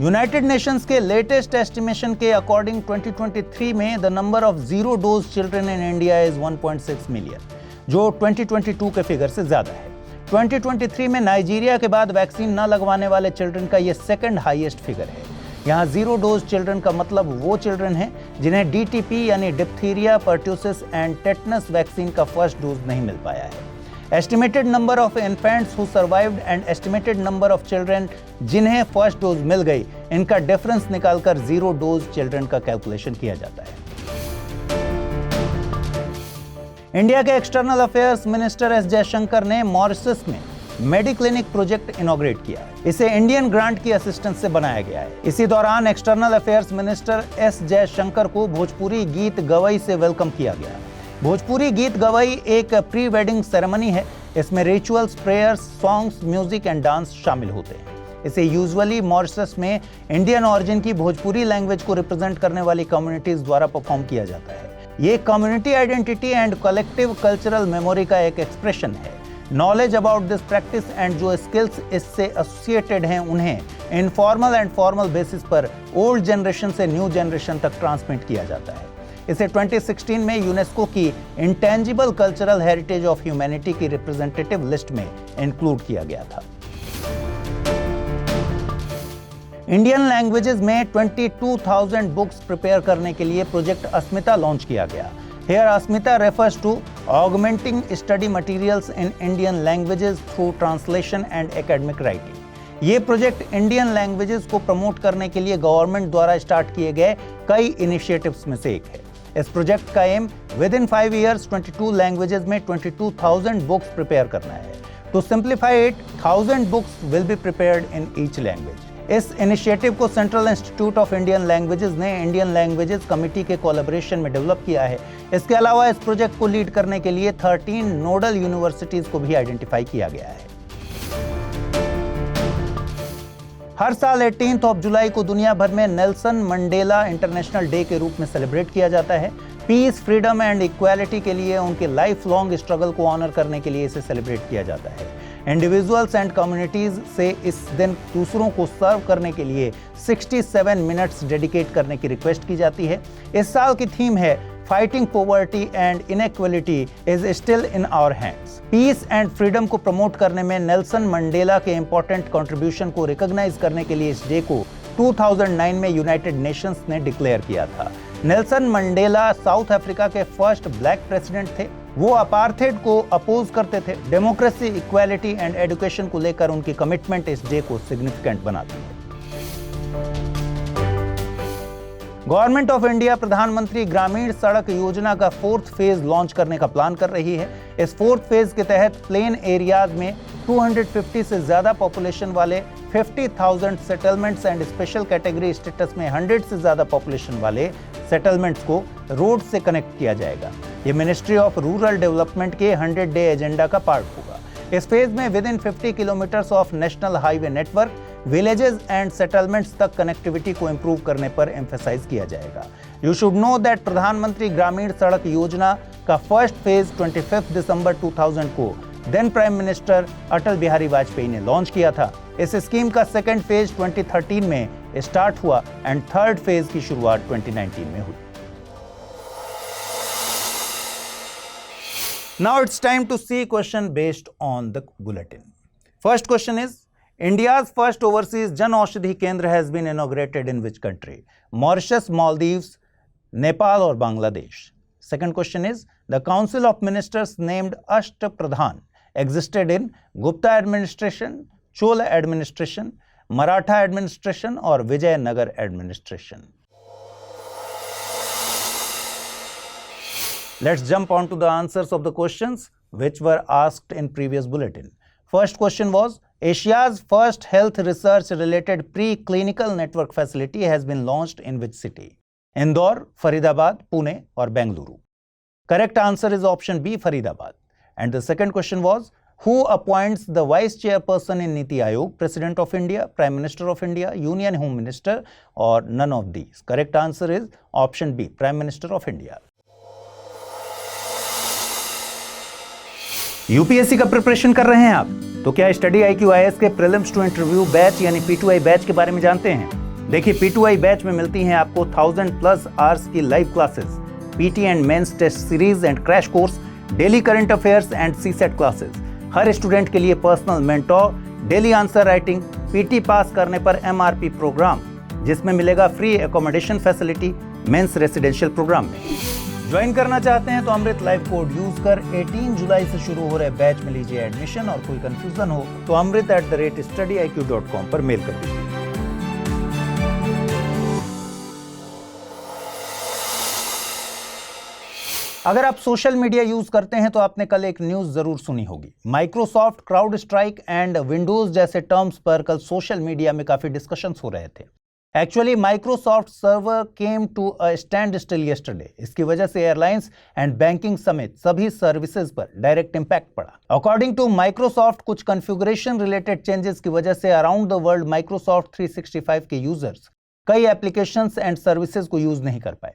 यूनाइटेड नेशंस के लेटेस्ट एस्टिमेशन के अकॉर्डिंग 2023 में the number of zero dose children in India is 1.6 million, जो 2022 के फिगर से ज्यादा है। 2023 में नाइजीरिया के बाद वैक्सीन न लगवाने वाले चिल्ड्रन का यह सेकंड हाईएस्ट फिगर है। यहाँ जीरो डोज चिल्ड्रन का मतलब वो चिल्ड्रन हैं जिन्हें डीटीपी यानी diphtheria, pertussis and tetanus vaccine का फर्स्ट डोज नहीं मिल पाया है। Estimated number of infants who survived and estimated number of children जिन्हें फर्स्ट डोज मिल गई, इनका डिफरेंस निकालकर जीरो डोज चिल्ड्रन का कैलकुलेशन किया जाता है। इंडिया के external affairs minister S Jaishankar ने मॉरिशस में मेडिक्लिनिक प्रोजेक्ट इनॉग्रेट किया। इसे इंडियन ग्रांट की असिस्टेंस से बनाया गया है। इसी दौरान external affairs minister S Jaishankar को भोजपुरी गीत गवई से वेलकम किया गया। भोजपुरी गीत गवई एक प्री वेडिंग सेरेमनी है। इसमें rituals, prayers, songs, music and dance शामिल होते हैं। इसे यूजुअली मॉरिशस में इंडियन ऑरिजिन की भोजपुरी लैंग्वेज को रिप्रेजेंट करने वाली कम्युनिटीज द्वारा परफॉर्म किया जाता है। ये community identity and collective cultural memory का एक एक्सप्रेशन है। Knowledge about this practice and जो स्किल्स इससे एसोसिएटेड हैं उन्हें इनफॉर्मल एंड फॉर्मल बेसिस पर ओल्ड जनरेशन से न्यू जनरेशन तक ट्रांसमिट किया जाता है। इसे 2016 में यूनेस्को की intangible cultural heritage of humanity की रिप्रेजेंटेटिव लिस्ट में इंक्लूड किया गया था। इंडियन लैंग्वेजेस में 22,000 बुक्स प्रिपेयर करने के लिए प्रोजेक्ट अस्मिता लॉन्च किया गया। Here Asmita refers to augmenting study materials in Indian languages through translation and academic writing. ये प्रोजेक्ट इंडियन लैंग्वेजेस को प्रमोट करने के लिए गवर्नमेंट द्वारा स्टार्ट किए गए कई इनिशिएटिव्स में से एक है। इस प्रोजेक्ट का aim within 5 years 22 languages में 22,000 बुक्स प्रिपेयर करना है। To simplify it, 1000 books will be prepared in each language. इस इनिशिएटिव को Central Institute of Indian Languages ने इंडियन लैंग्वेजेस कमेटी के कोलैबोरेशन में डेवलप किया है। इसके अलावा इस प्रोजेक्ट को लीड करने के लिए 13 नोडल यूनिवर्सिटीज को भी आइडेंटिफाई किया गया है। हर साल 18 जुलाई को दुनिया भर में नेल्सन मंडेला इंटरनेशनल डे के रूप में सेलिब्रेट किया जाता है। पीस, फ्रीडम एंड इक्वालिटी के लिए उनके लाइफ लॉन्ग स्ट्रगल को ऑनर करने के लिए इसे सेलिब्रेट किया जाता है। इंडिविजुअल्स एंड कम्युनिटीज से इस दिन दूसरों को सर्व करने के लिए 67 मिनट्स डेडिकेट करने की रिक्वेस्ट की जाती है। इस साल की थीम है fighting poverty and inequality is still in our hands. Peace and freedom को प्रमोट करने में नेल्सन मंडेला के इंपॉर्टेंट कंट्रीब्यूशन को रिकॉग्नाइज करने के लिए इस डे को 2009 में यूनाइटेड नेशंस ने डिक्लेयर किया था। नेल्सन मंडेला साउथ अफ्रीका के फर्स्ट ब्लैक प्रेसिडेंट थे। वो अपार्थेड को अपोज करते थे। डेमोक्रेसी, इक्वालिटी एंड एजुकेशन को लेकर उनकी कमिटमेंट इस डे को सिग्निफिकेंट बनाती है। गवर्नमेंट ऑफ इंडिया प्रधानमंत्री ग्रामीण सड़क योजना का 4th फेज लॉन्च करने का प्लान कर रही है। इस 4th फेज के तहत प्लेन एरियाज में 250 से ज्यादा पॉपुलेशन वाले 50,000 settlements and special category status में 100 से ज्यादा पॉपुलेशन वाले सेटलमेंट्स को रोड से कनेक्ट किया जाएगा। ये मिनिस्ट्री ऑफ रूरल डेवलपमेंट के 100 डे एजेंडा का पार्ट होगा। इस फेज में with in 50 kilometres of national highway network villages and settlements तक कनेक्टिविटी को इंप्रूव करने पर एम्फेसाइज किया जाएगा। यू शुड नो दैट प्रधानमंत्री ग्रामीण सड़क योजना का फर्स्ट फेज 25 दिसंबर 2000 को then prime minister Atal Bihari Vajpayee ने लॉन्च किया था। इस स्कीम का सेकेंड फेज 2013 में स्टार्ट हुआ एंड थर्ड फेज की शुरुआत 2019 में हुई। Now it's time to see question based on the bulletin. First question is, India's first overseas Jan Aushadhi Kendra has been inaugurated in which country? Mauritius, Maldives, Nepal or Bangladesh? Second question is, the Council of Ministers named Ashta Pradhan existed in Gupta administration, Chola administration, Maratha administration or Vijayanagar administration? Let's jump on to the answers of the questions which were asked in previous bulletin. First question was, Asia's first health research related pre-clinical network facility has been launched in which city? Indore, Faridabad, Pune or Bengaluru? Correct answer is option B, Faridabad. And the second question was, who appoints the vice chairperson in Niti Aayog, President of India, Prime Minister of India, Union Home Minister or none of these? Correct answer is option B, Prime Minister of India. UPSC का प्रिपरेशन कर रहे हैं आप, तो क्या स्टडी IQ IAS के प्रीलिम्स टू इंटरव्यू बैच यानी P2I बैच के बारे में जानते हैं? देखिए, P2I बैच में मिलती हैं आपको 1000+ आवर्स की live classes, PT and mains test series and crash course, daily current affairs and CSET classes. हर स्टूडेंट के लिए personal mentor, daily answer writing, PT pass करने पर MRP प्रोग्राम, जिसमें मिलेगा free accommodation facility mains residential programme में। ज्वाइन करना चाहते हैं तो अमृत लाइव कोड यूज कर 18 जुलाई से शुरू हो रहे बैच में लीजिए एडमिशन, और कोई कंफ्यूजन हो तो amrit@studiiq.com पर मेल कर दीजिए। अगर आप सोशल मीडिया यूज करते हैं तो आपने कल एक न्यूज जरूर सुनी होगी। Microsoft, crowd strike and Windows जैसे टर्म्स पर कल सोशल मीडिया में काफी डिस्कशंस हो रहे थे। Actually Microsoft server came to a standstill yesterday. इसकी वजह से एयरलाइंस एंड बैंकिंग समेत सभी सर्विसेज पर डायरेक्ट इंपैक्ट पड़ा। अकॉर्डिंग टू माइक्रोसॉफ्ट, कुछ कॉन्फ़िगरेशन रिलेटेड चेंजेस की वजह से अराउंड द वर्ल्ड माइक्रोसॉफ्ट 365 के यूजर्स कई एप्लीकेशंस एंड सर्विसेज को यूज नहीं कर पाए।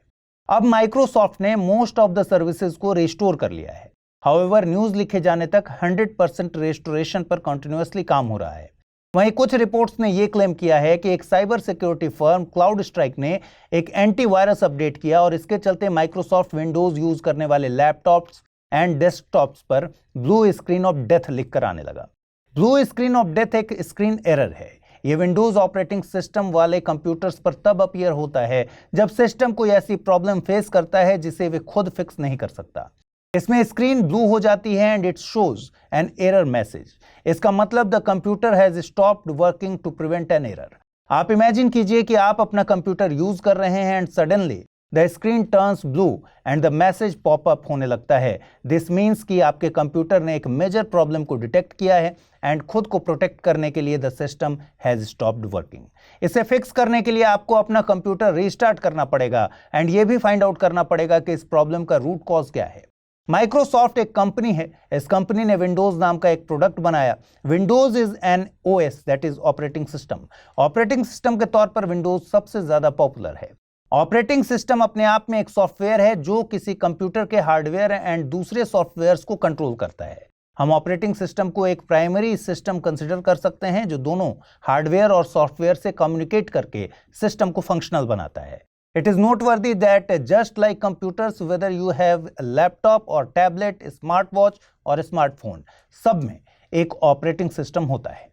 अब माइक्रोसॉफ्ट ने मोस्ट ऑफ द सर्विसेज को रिस्टोर कर लिया है। हाउएवर न्यूज लिखे जाने तक 100% रेस्टोरेशन पर कंटिन्यूअसली काम हो रहा है। वहीं कुछ रिपोर्ट्स ने यह क्लेम किया है कि एक cyber security firm cloud strike ने एक एंटीवायरस अपडेट किया और इसके चलते माइक्रोसॉफ्ट विंडोज यूज करने वाले लैपटॉप्स एंड डेस्कटॉप्स पर ब्लू स्क्रीन ऑफ डेथ लिखकर आने लगा। ब्लू स्क्रीन ऑफ डेथ एक स्क्रीन एरर है। ये विंडोज ऑपरेटिंग सिस्टम वाले कंप्यूटर्स पर तब अपीयर होता है जब सिस्टम कोई ऐसी प्रॉब्लम फेस करता है जिसे वे खुद फिक्स नहीं कर सकता। इसमें स्क्रीन ब्लू हो जाती है and it shows an error message. इसका मतलब the computer has stopped working to prevent an error. आप इमेजिन कीजिए कि आप अपना कंप्यूटर यूज कर रहे हैं and suddenly the screen turns blue and the message pop up होने लगता है। दिस मीन्स कि आपके कंप्यूटर ने एक मेजर प्रॉब्लम को डिटेक्ट किया है एंड खुद को प्रोटेक्ट करने के लिए the system has stopped working. इसे फिक्स करने के लिए आपको अपना कंप्यूटर रीस्टार्ट करना पड़ेगा एंड ये भी फाइंड आउट करना पड़ेगा कि इस प्रॉब्लम का रूट कॉज क्या है। माइक्रोसॉफ्ट एक कंपनी है। इस कंपनी ने विंडोज नाम का एक प्रोडक्ट बनाया। Windows is an OS that is operating system. Operating system के तौर पर विंडोज सबसे ज्यादा पॉपुलर है। ऑपरेटिंग सिस्टम अपने आप में एक सॉफ्टवेयर है जो किसी कंप्यूटर के हार्डवेयर एंड दूसरे सॉफ्टवेयर्स को कंट्रोल करता है। हम ऑपरेटिंग सिस्टम को एक प्राइमरी सिस्टम कंसीडर कर सकते हैं जो दोनों हार्डवेयर और सॉफ्टवेयर से कम्युनिकेट करके सिस्टम को फंक्शनल बनाता है। It is noteworthy that just like computers, whether you have a laptop or tablet, smartwatch or smartphone, सब में एक ऑपरेटिंग सिस्टम होता है।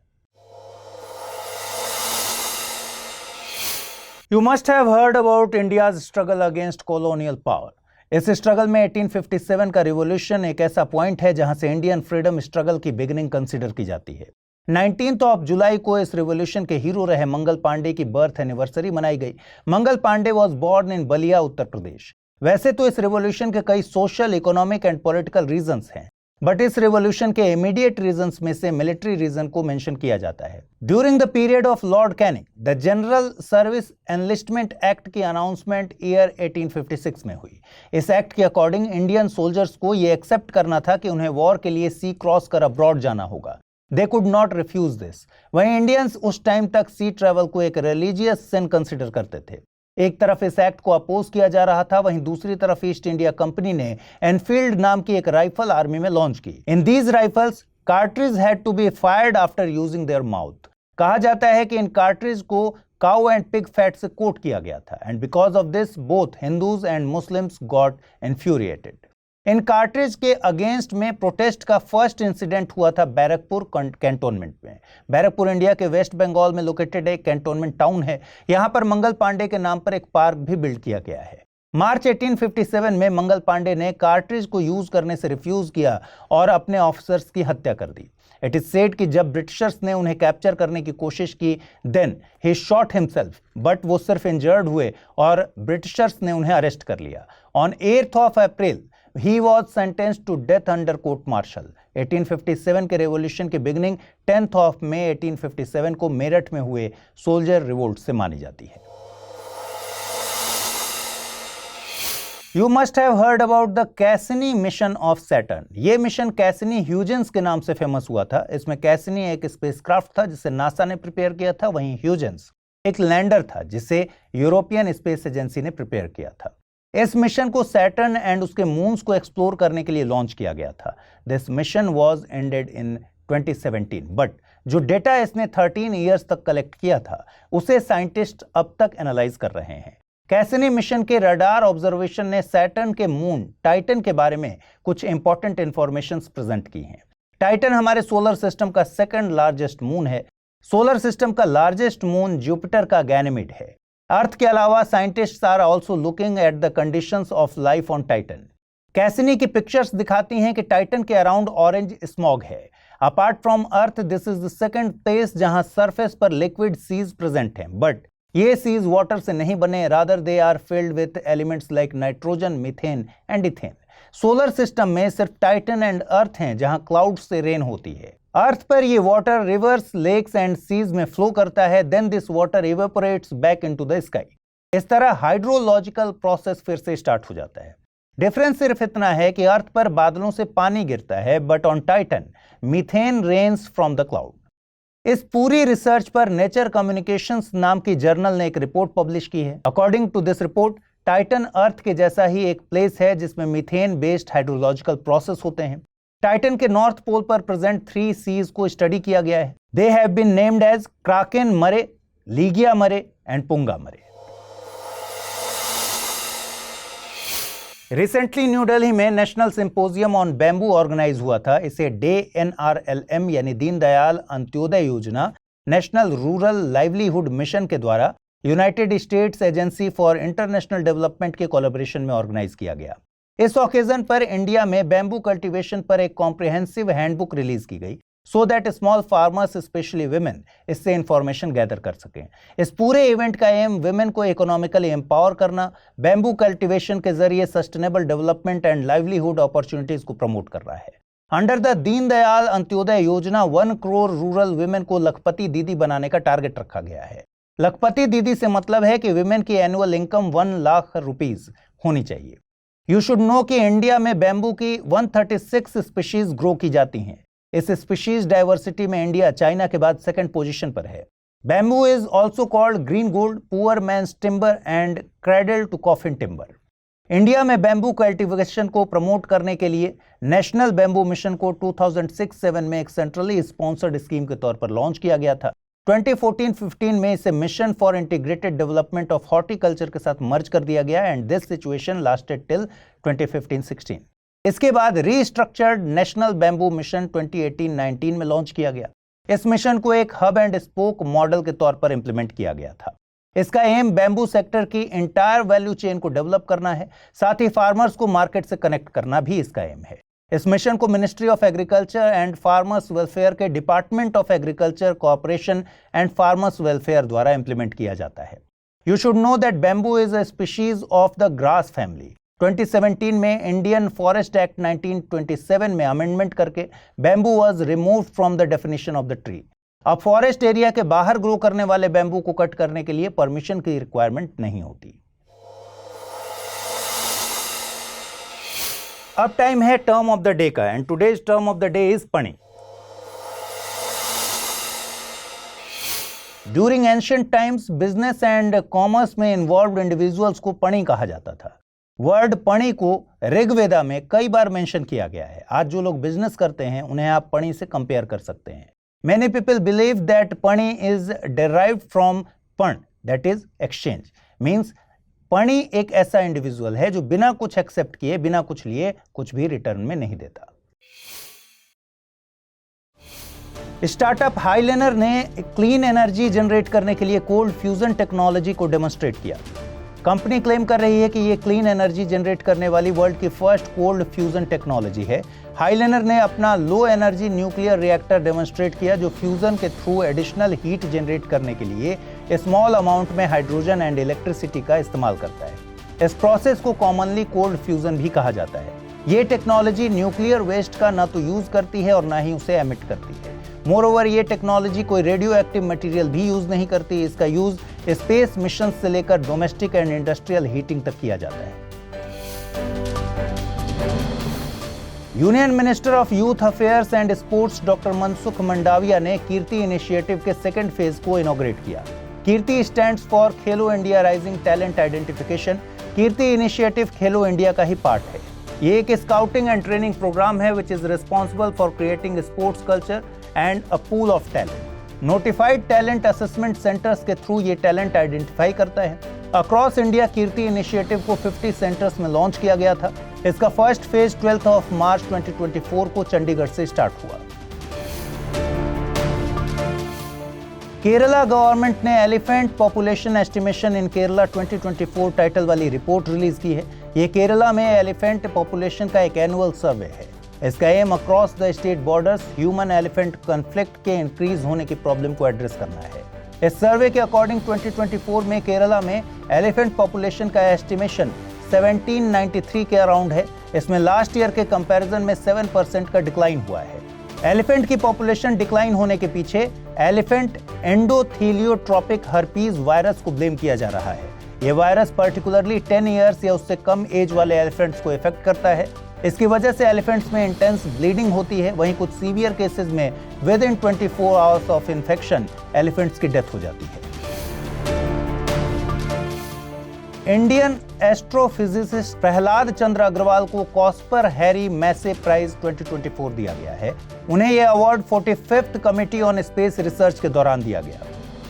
You must have heard about India's struggle against colonial power. इस स्ट्रगल में 1857 का रिवॉल्यूशन एक ऐसा पॉइंट है जहां से इंडियन फ्रीडम स्ट्रगल की बिगिनिंग कंसीडर की जाती है। 19 जुलाई को इस रिवॉल्यूशन के हीरो रहे मंगल पांडे की बर्थ एनिवर्सरी मनाई गई। Mangal Pandey was born in Ballia, Uttar Pradesh. वैसे तो इस रिवॉल्यूशन के कई social, economic and political reasons हैं, बट इस रिवॉल्यूशन के इमीडिएट रीजंस में से मिलिट्री रीजन को मेंशन किया जाता है। During the period of lord Canning, the general service enlistment act की अनाउंसमेंट ईयर 1856 में हुई। इस एक्ट के अकॉर्डिंग इंडियन सोल्जर्स को यह एक्सेप्ट करना था कि उन्हें वॉर के लिए सी क्रॉस कर अब्रॉड जाना होगा। They could not refuse this. वहीं इंडियंस उस टाइम तक सी ट्रेवल को एक रिलीजियस सिन कंसिडर करते थे। एक तरफ इस एक्ट को अपोज किया जा रहा था, वहीं दूसरी तरफ ईस्ट इंडिया कंपनी ने एनफील्ड नाम की एक राइफल आर्मी में लॉन्च की। In these rifles cartridge had to be fired after using their mouth. कहा जाता है कि इन कार्ट्रिज को काउ एंड पिग फैट से कोट किया गया था and because of this both Hindus and Muslims got infuriated. इन कार्ट्रिज के अगेंस्ट में प्रोटेस्ट का फर्स्ट इंसिडेंट हुआ था बैरकपुर कैंटोनमेंट में। बैरकपुर इंडिया के वेस्ट बंगाल में लोकेटेड एक कैंटोनमेंट टाउन है। यहां पर मंगल पांडे के नाम पर एक पार्क भी बिल्ड किया गया है। मार्च 1857 में मंगल पांडे ने कार्ट्रिज को यूज करने से रिफ्यूज किया और अपने ऑफिसर्स की हत्या कर दी। इट इज सेड कि जब ब्रिटिशर्स ने उन्हें कैप्चर करने की कोशिश की, then he shot himself, but वो सिर्फ इंजर्ड हुए और ब्रिटिशर्स ने उन्हें अरेस्ट कर लिया। On 8 April he was sentenced to death under court martial। 1857 के रेवोल्यूशन की बिगिनिंग 10 मई 1857 को मेरठ में हुए सोल्जर रिवोल्ट से मानी जाती है। You must have heard about the Cassini mission of Saturn. ये मिशन कैसिनी ह्यूजेंस के नाम से फेमस हुआ था। इसमें कैसिनी एक स्पेसक्राफ्ट था जिसे नासा ने प्रिपेयर किया था, वहीं ह्यूजेंस एक लैंडर था जिसे यूरोपियन स्पेस एजेंसी ने प्रिपेयर किया था। इस मिशन को सैटर्न एंड उसके मून्स को एक्सप्लोर करने के लिए लॉन्च किया गया था। This mission was ended in 2017, but जो डेटा इसने 13 इयर्स तक कलेक्ट किया था उसे साइंटिस्ट अब तक एनालाइज कर रहे हैं। कैसिनी मिशन के रडार ऑब्जर्वेशन ने सैटर्न के मून टाइटन के बारे में कुछ इंपॉर्टेंट इंफॉर्मेशंस प्रेजेंट की हैं। टाइटन हमारे सोलर सिस्टम का सेकंड लार्जेस्ट मून है। सोलर सिस्टम का लार्जेस्ट मून जुपिटर का गैनीमेड है। अर्थ के अलावा scientists are also looking at the conditions of life on Titan. Cassini की पिक्चर्स दिखाती हैं कि टाइटन के अराउंड ऑरेंज स्मॉग है। Apart from earth, this is the second place जहां सरफेस पर लिक्विड सीज प्रेजेंट हैं, बट ये सीज वाटर से नहीं बने, rather they are filled with elements like nitrogen, methane and ethane. Solar system में सिर्फ टाइटन एंड अर्थ हैं जहां क्लाउड से रेन होती है। अर्थ पर ये water rivers, lakes and seas में फ्लो करता है, then this water evaporates back into the sky. इस तरह हाइड्रोलॉजिकल प्रोसेस फिर से स्टार्ट हो जाता है। डिफरेंस सिर्फ इतना है कि अर्थ पर बादलों से पानी गिरता है, but on Titan methane rains from the cloud. इस पूरी रिसर्च पर नेचर कम्युनिकेशंस नाम की जर्नल ने एक रिपोर्ट पब्लिश की है। According to this report, Titan earth के जैसा ही एक प्लेस है जिसमें मीथेन बेस्ड हाइड्रोलॉजिकल प्रोसेस होते हैं। टाइटन के नॉर्थ पोल पर प्रेजेंट 3 सीज को स्टडी किया गया है। They have been named as Kraken Mare, Ligeia मरे एंड पुंगा मरे। रिसेंटली न्यू दिल्ली में national symposium on bamboo organise हुआ था। इसे DNRLM यानी दीनदयाल अंत्योदय योजना नेशनल रूरल लाइवलीहुड मिशन के द्वारा United states agency for international development के कोलैबोरेशन में ऑर्गेनाइज किया गया। इस ओकेजन पर इंडिया में बैम्बू कल्टीवेशन पर एक कॉम्प्रिहेंसिव हैंडबुक रिलीज की गई so that small farmers specially women इससे इंफॉर्मेशन गैदर कर सकें। इस पूरे इवेंट का एम विमेन को इकोनॉमिकली एम्पावर करना, बैम्बू कल्टीवेशन के जरिए sustainable development and livelihood opportunities को प्रमोट कर रहा है। अंडर द दीनदयाल अंत्योदय योजना 1 करोड़ रूरल विमेन को लखपति दीदी बनाने का टारगेट रखा गया है। लखपति दीदी से मतलब है कि विमेन की एनुअल इनकम 1 लाख रुपीस होनी चाहिए। यू शुड नो कि इंडिया में बैम्बू की 136 स्पीशीज ग्रो की जाती हैं। इस स्पीशीज डाइवर्सिटी में इंडिया चाइना के बाद सेकंड पोजीशन पर है। Bamboo is also called green gold, poor man's timber and cradle to coffin timber. India में बैम्बू कल्टीवेशन को प्रमोट करने के लिए नेशनल बैम्बू मिशन को 2006-07 में एक सेंट्रली स्पॉन्सर्ड स्कीम के तौर पर लॉन्च किया गया था। 2014-15 में इसे mission for integrated development of horticulture के साथ मर्ज कर दिया गया and this situation lasted till 2015-16। इसके बाद रीस्ट्रक्चर्ड नेशनल बैम्बू मिशन 2018-19 में लॉन्च किया गया। इस मिशन को एक हब एंड स्पोक मॉडल के तौर पर इंप्लीमेंट किया गया था। इसका एम बैम्बू सेक्टर की इंटायर वैल्यू चेन को डेवलप करना है, साथ ही फार्मर्स को मार्केट से कनेक्ट करना भी इसका एम है। इस मिशन को ministry of agriculture and farmers welfare के department of agriculture, cooperation and farmers welfare द्वारा इंप्लीमेंट किया जाता है। You should know that bamboo is a species of the grass family. 2017 में इंडियन फॉरेस्ट एक्ट 1927 में अमेंडमेंट करके bamboo was removed from the definition of the tree. अब फॉरेस्ट एरिया के बाहर ग्रो करने वाले बैम्बू को कट करने के लिए परमिशन की रिक्वायरमेंट नहीं होती। अब टाइम है टर्म ऑफ द डे का and today's term of the day is pani. During ancient times business and commerce में इन्वॉल्व्ड इंडिविजुअल्स को पणी कहा जाता था। वर्ड पणी को ऋग्वेदा में कई बार मेंशन किया गया है। आज जो लोग बिजनेस करते हैं उन्हें आप पणी से कंपेयर कर सकते हैं। Many people believe that Pani is derived from Pan, that is exchange. Means Pani एक ऐसा इंडिविजुअल है जो बिना कुछ एक्सेप्ट किए, बिना कुछ लिए, कुछ भी रिटर्न में नहीं देता। स्टार्टअप हाइलेनर ने क्लीन एनर्जी जनरेट करने के लिए कोल्ड फ्यूजन टेक्नोलॉजी को डेमोन्स्ट्रेट किया। कंपनी क्लेम कर रही है कि यह क्लीन एनर्जी जनरेट करने वाली वर्ल्ड की फर्स्ट कोल्ड फ्यूजन टेक्नोलॉजी है। हाइलेनर ने अपना low energy nuclear reactor demonstrate किया जो फ्यूजन के थ्रू एडिशनल हीट जनरेट करने के लिए स्मॉल अमाउंट में हाइड्रोजन एंड इलेक्ट्रिसिटी का इस्तेमाल करता है। इस प्रोसेस को कॉमनली कोल्ड फ्यूजन भी कहा जाता है। ये टेक्नोलॉजी न्यूक्लियर वेस्ट का ना तो यूज करती है और ना ही उसे एमिट करती है। मोरओवर ये टेक्नोलॉजी कोई रेडियो एक्टिव मटेरियल भी यूज नहीं करती। इसका यूज स्पेस मिशन से लेकर डोमेस्टिक एंड इंडस्ट्रियल हीटिंग तक किया जाता है। Union minister of youth affairs and sports doctor Mansukh Mandaviya ने कीर्ति इनिशिएटिव के सेकंड फेज को इनॉग्रेट किया। कीर्ति stands for Khelo India rising talent identification. Kirti initiative Khelo India का ही पार्ट है। ये एक स्काउटिंग एंड ट्रेनिंग प्रोग्राम है which is responsible for creating sports culture and a pool of talent. Notified talent assessment centres के थ्रू ये टैलेंट आइडेंटिफाई करता है। अक्रॉस इंडिया कीर्ति इनिशिएटिव को 50 सेंटर्स में लॉन्च किया गया था। इसका फर्स्ट फेज 12 मार्च 2024 को चंडीगढ़ से स्टार्ट हुआ। केरला गवर्नमेंट ने एलिफेंट पॉपुलेशन एस्टिमेशन इन केरला 2024 टाइटल वाली रिपोर्ट रिलीज की है। ये केरला में एलिफेंट पॉपुलेशन का एक एनुअल सर्वे है। इसका aim across the state borders human elephant conflict के इंक्रीज होने की प्रॉब्लम को एड्रेस करना है। इस सर्वे के अकॉर्डिंग 2024 में केरला में एलिफेंट पॉपुलेशन का एस्टिमेशन 1793 के अराउंड है। इसमें लास्ट ईयर के कंपैरिजन में 7% का डिक्लाइन हुआ है। एलिफेंट की पॉपुलेशन डिक्लाइन होने के पीछे एलिफेंट एंडोथीलियोट्रोपिक हर्पीज वायरस को ब्लेम किया जा रहा है। यह वायरस पर्टिकुलरली 10 इयर्स या उससे कम एज वाले एलिफेंट्स को इफेक्ट करता है। इसकी वजह से एलिफेंट्स में इंटेंस ब्लीडिंग होती है। वहीं कुछ सीवियर केसेस में with in 24 hours of infection elephants की डेथ हो जाती है। इंडियन एस्ट्रोफिजिसिस्ट प्रहलाद चंद्र अग्रवाल को कॉस्पर हैरी मैसे प्राइज 2024 दिया गया है। उन्हें यह award 45th committee on space research के दौरान दिया गया।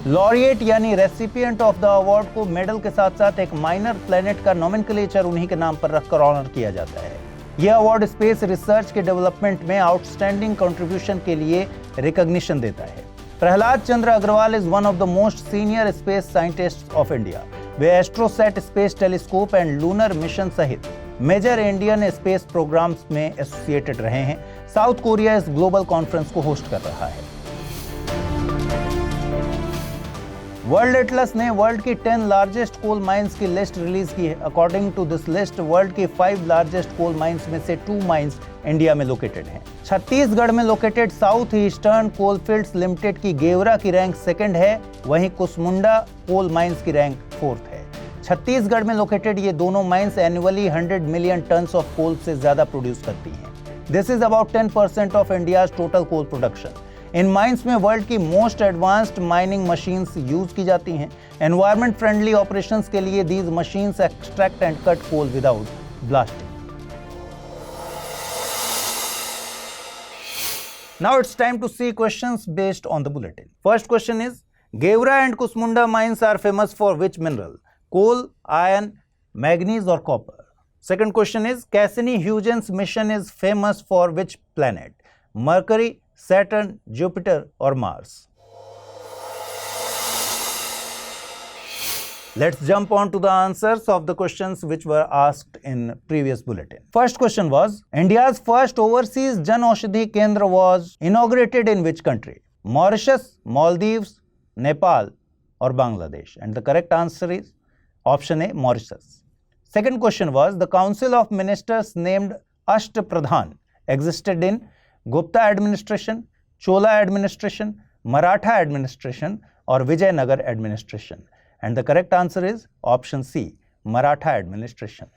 लॉरिएट यानी रेसिपिएंट ऑफ द अवार्ड को मेडल के साथ साथ एक माइनर प्लेनेट का नोमेनक्लेचर उन्हीं के नाम पर रखकर ऑनर किया जाता है। यह अवार्ड स्पेस रिसर्च के डेवलपमेंट में आउटस्टैंडिंग कंट्रीब्यूशन के लिए रिकॉग्निशन देता है। Prahlad Chandra Agrawal is one of the most senior space scientists of India. वे AstroSat space telescope and lunar mission सहित मेजर इंडियन स्पेस प्रोग्राम्स में एसोसिएटेड रहे हैं। साउथ कोरिया इस ग्लोबल कॉन्फ्रेंस को होस्ट कर रहा है। वर्ल्ड एटलस ने वर्ल्ड की 10 लार्जेस्ट कोल माइंस की लिस्ट रिलीज की है। According to this list world की 5 लार्जेस्ट कोल माइंस में से 2 माइंस इंडिया में लोकेटेड हैं। छत्तीसगढ़ में located south eastern coalfields limited की गेवरा की रैंक 2nd है, वहीं कुसमुंडा कोल माइंस की रैंक 4th है। छत्तीसगढ़ में लोकेटेड ये दोनों mines annually 100 million tons of coal से ज्यादा प्रोड्यूस करती हैं। This is about 10% of India's total coal production. इन माइंस में वर्ल्ड की most advanced mining machines use की जाती हैं। एनवायरमेंट फ्रेंडली ऑपरेशंस के लिए these machines extract and cut coal without blasting. Now it's time to see questions based on the bulletin. First question is, Gewra and Kusmunda mines are famous for which mineral? Coal, iron, manganese or copper? Second question is, Cassini-Huygens mission is famous for which planet? Mercury, Saturn, Jupiter or Mars? Let's jump on to the answers of the questions which were asked in previous bulletin. First question was, India's first overseas Jan Aushadhi Kendra was inaugurated in which country? Mauritius, Maldives, Nepal or Bangladesh? And the correct answer is option A, Mauritius. Second question was, the Council of Ministers named Ashtapradhan existed in Gupta administration, Chola administration, Maratha administration or Vijayanagar administration? And the correct answer is option C, Maratha administration.